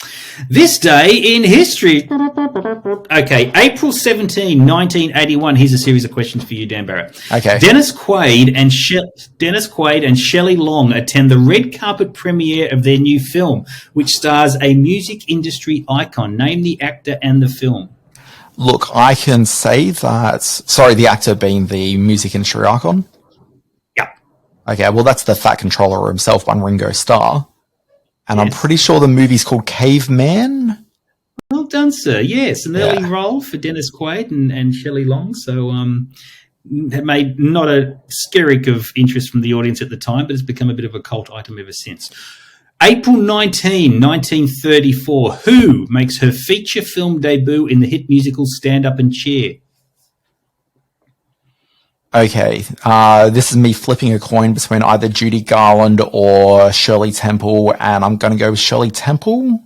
Speaker 5: This day in history. Okay, April 17, 1981. Here's a series of questions for you, Dan Barrett.
Speaker 1: Okay.
Speaker 5: Dennis Quaid and Shelley Long attend the red carpet premiere of their new film, which stars a music industry icon. Name the actor and the film.
Speaker 1: Look, I can say that... Sorry, the actor being the music industry icon?
Speaker 5: Yeah.
Speaker 1: Okay, well, that's the Fat Controller himself, one Ringo Starr. And I'm pretty sure the movie's called Caveman.
Speaker 5: Well done, sir. Yes, an early role for Dennis Quaid and Shelley Long. So it made not a skerrick of interest from the audience at the time, but it's become a bit of a cult item ever since. April 19, 1934. Who makes her feature film debut in the hit musical Stand Up and Cheer?
Speaker 1: Okay, this is me flipping a coin between either Judy Garland or Shirley Temple, and I'm going to go with Shirley Temple.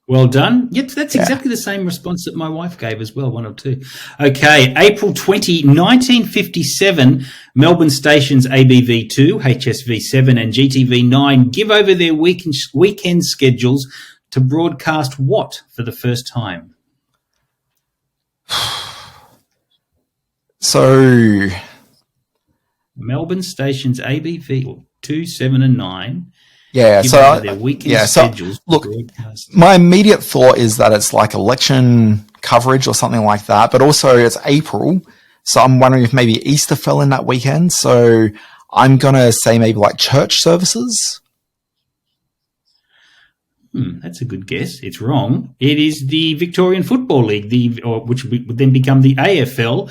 Speaker 5: Well done. Yep, that's exactly the same response that my wife gave as well, 1 or 2. Okay, April 20, 1957, Melbourne stations ABV2, HSV7 and GTV9 give over their weekend schedules to broadcast what for the first time?
Speaker 1: So...
Speaker 5: Melbourne stations ABV 2, 7 and 9.
Speaker 1: Yeah, so
Speaker 5: their weekend schedules.
Speaker 1: Look, my immediate thought is that it's like election coverage or something like that, but also it's April, so I'm wondering if maybe Easter fell in that weekend. So I'm gonna say maybe like church services.
Speaker 5: That's a good guess. It's wrong. It is the Victorian Football League, which would then become the AFL.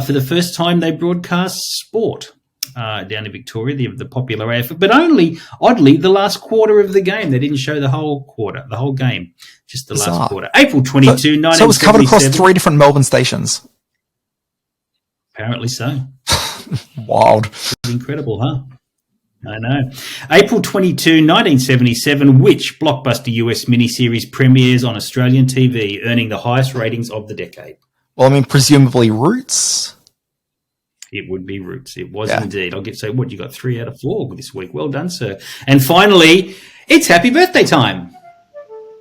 Speaker 5: For the first time, they broadcast sport down in Victoria, the popular AFL, but only, oddly, the last quarter of the game. They didn't show the whole quarter, the whole game, just the last quarter. April 22, 1977.
Speaker 1: So it was covered across 3 different Melbourne stations.
Speaker 5: Apparently so.
Speaker 1: Wild.
Speaker 5: Incredible, huh? I know. April 22, 1977, which blockbuster US miniseries premieres on Australian TV, earning the highest ratings of the decade?
Speaker 1: Well, I mean, presumably Roots.
Speaker 5: It would be Roots. It was indeed. I'll get so what you got 3 out of 4 this week. Well done, sir. And finally, it's happy birthday time.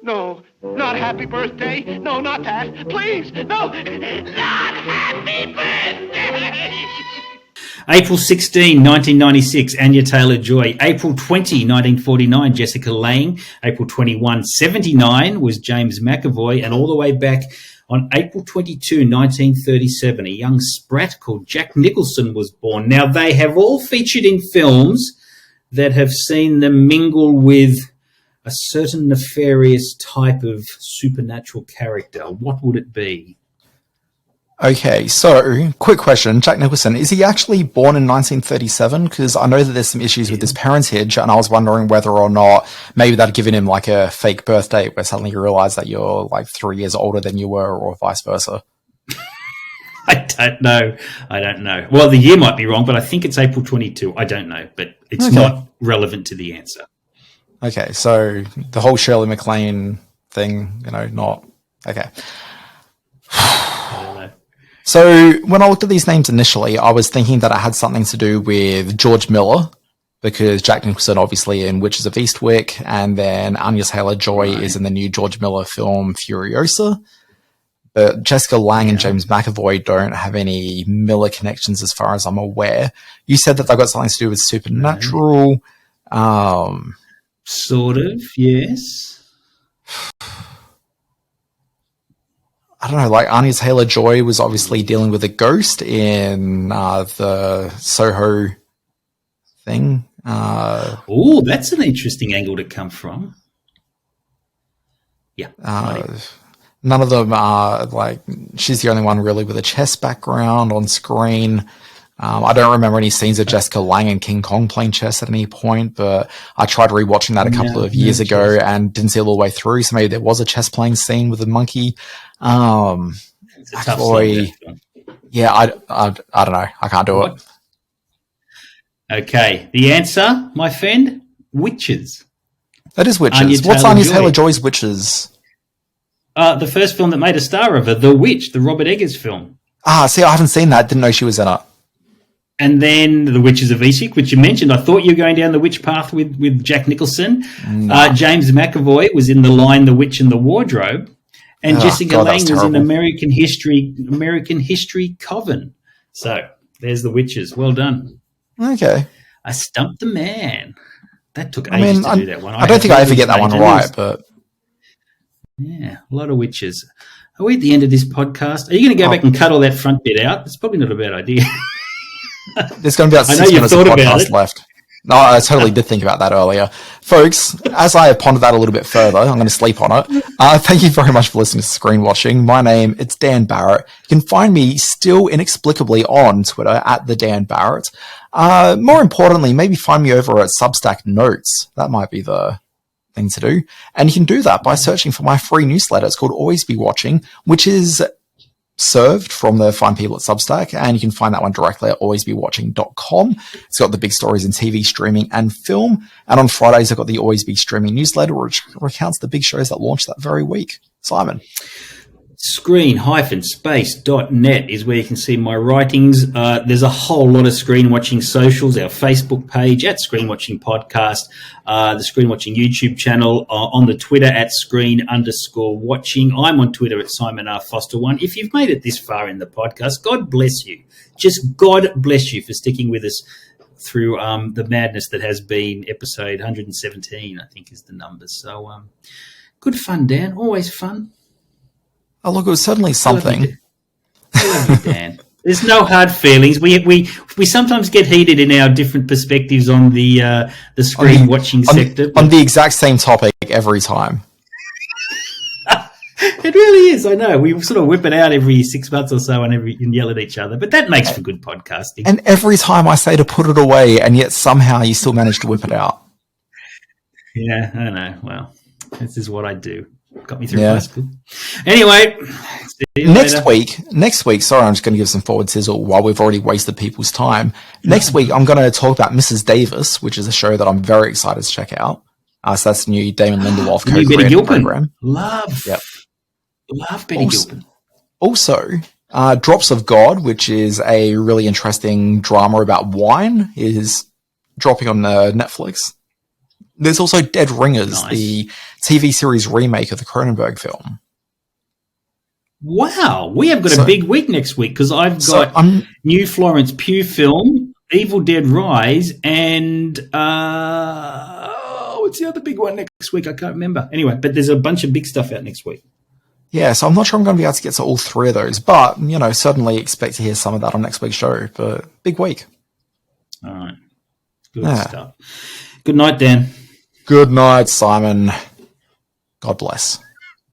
Speaker 13: No, not happy birthday. No, not that. Please, no, not happy birthday.
Speaker 5: April 16, 1996, Anya Taylor-Joy. April 20, 1949, Jessica Lange. April 21, 79 was James McAvoy. And all the way back on April 22, 1937, a young sprat called Jack Nicholson was born. Now, they have all featured in films that have seen them mingle with a certain nefarious type of supernatural character. What would it be?
Speaker 1: Okay, so, quick question. Jack Nicholson, is he actually born in 1937? Because I know that there's some issues with his parentage, and I was wondering whether or not maybe they'd given him like a fake birthday where suddenly you realise that you're like 3 years older than you were, or vice versa.
Speaker 5: I don't know. Well, the year might be wrong, but I think it's April 22. I don't know, but it's not relevant to the answer.
Speaker 1: Okay, so the whole Shirley MacLaine thing, not... Okay. So when I looked at these names initially, I was thinking that it had something to do with George Miller, because Jack Nicholson obviously in Witches of Eastwick, and then Anya Taylor-Joy is in the new George Miller film Furiosa. But Jessica Lange and James McAvoy don't have any Miller connections as far as I'm aware. You said that they've got something to do with Supernatural.
Speaker 5: Sort of, yes.
Speaker 1: I don't know, like Anya Taylor-Joy was obviously dealing with a ghost in the Soho thing.
Speaker 5: Oh, that's an interesting angle to come from. Yeah.
Speaker 1: None of them are like, she's the only one really with a chess background on screen. I don't remember any scenes of Jessica Lange and King Kong playing chess at any point, but I tried rewatching that a couple of years ago and didn't see it all the way through. So maybe there was a chess playing scene with a monkey.
Speaker 5: It's a tough
Speaker 1: I don't know. I can't do it.
Speaker 5: Okay. The answer, my friend, Witches.
Speaker 1: That is Witches.
Speaker 5: Anya
Speaker 1: What's Anya
Speaker 5: Taylor-Joy.
Speaker 1: Taylor-Joy's Witches?
Speaker 5: The first film that made a star of her, The Witch, the Robert Eggers film.
Speaker 1: See, I haven't seen that. Didn't know she was in it.
Speaker 5: And then The Witches of Eastwick, which you mentioned. I thought you were going down the witch path with Jack Nicholson.
Speaker 1: No.
Speaker 5: James McAvoy was in The Lion, the Witch, and the Wardrobe. And Jessica Lange was in American History Coven. So there's The Witches. Well done.
Speaker 1: Okay.
Speaker 5: I stumped the man. That took ages to do that one.
Speaker 1: I don't think I ever get that one right, but...
Speaker 5: Yeah, a lot of witches. Are we at the end of this podcast? Are you going to go back and cut all that front bit out? It's probably not a bad idea.
Speaker 1: There's going to be about 6 minutes of podcast left. No, I totally did think about that earlier. Folks, as I pondered that a little bit further, I'm going to sleep on it. Thank you very much for listening to Screen Watching. My name, it's Dan Barrett. You can find me still inexplicably on Twitter at the Dan Barrett. More importantly, maybe find me over at Substack Notes. That might be the thing to do. And you can do that by searching for my free newsletter. It's called Always Be Watching, which is served from the fine people at Substack, and you can find that one directly at alwaysbewatching.com. It's got the big stories in TV, streaming, and film. And on Fridays, I've got the Always Be Streaming newsletter, which recounts the big shows that launched that very week. Simon.
Speaker 5: Screen-space.net is where you can see my writings. There's a whole lot of Screen Watching socials, our Facebook page at Screen Watching Podcast, the Screen Watching YouTube channel, on the Twitter at Screen_Watching. I'm on Twitter at Simon R. Foster1. If you've made it this far in the podcast, God bless you. Just God bless you for sticking with us through the madness that has been episode 117, I think is the numbers. So good fun, Dan. Always fun.
Speaker 1: Oh, look, it was certainly something.
Speaker 5: I love you, Dan. There's no hard feelings. We sometimes get heated in our different perspectives on the screen watching sector.
Speaker 1: On the exact same topic every time.
Speaker 5: It really is, I know. We sort of whip it out every 6 months or so and yell at each other. But that makes for good podcasting.
Speaker 1: And every time I say to put it away, and yet somehow you still manage to whip it out.
Speaker 5: Yeah, I know. Well, this is what I do. Got me through high school. Anyway,
Speaker 1: next week, sorry, I'm just going to give some forward sizzle while we've already wasted people's time. Next week, I'm going to talk about Mrs. Davis, which is a show that I'm very excited to check out. So that's the new Damon Lindelof co-created program.
Speaker 5: Love Betty Gilpin.
Speaker 1: Also, Drops of God, which is a really interesting drama about wine, is dropping on Netflix. There's also Dead Ringers, the TV series remake of the Cronenberg film.
Speaker 5: Wow, we have got a big week next week because I've got new Florence Pugh film, Evil Dead Rise, and what's the other big one next week? I can't remember. Anyway, but there's a bunch of big stuff out next week.
Speaker 1: Yeah, so I'm not sure I'm going to be able to get to all three of those, but, certainly expect to hear some of that on next week's show. But big week.
Speaker 5: All right. Good stuff. Good night, Dan.
Speaker 1: Good night, Simon. God bless.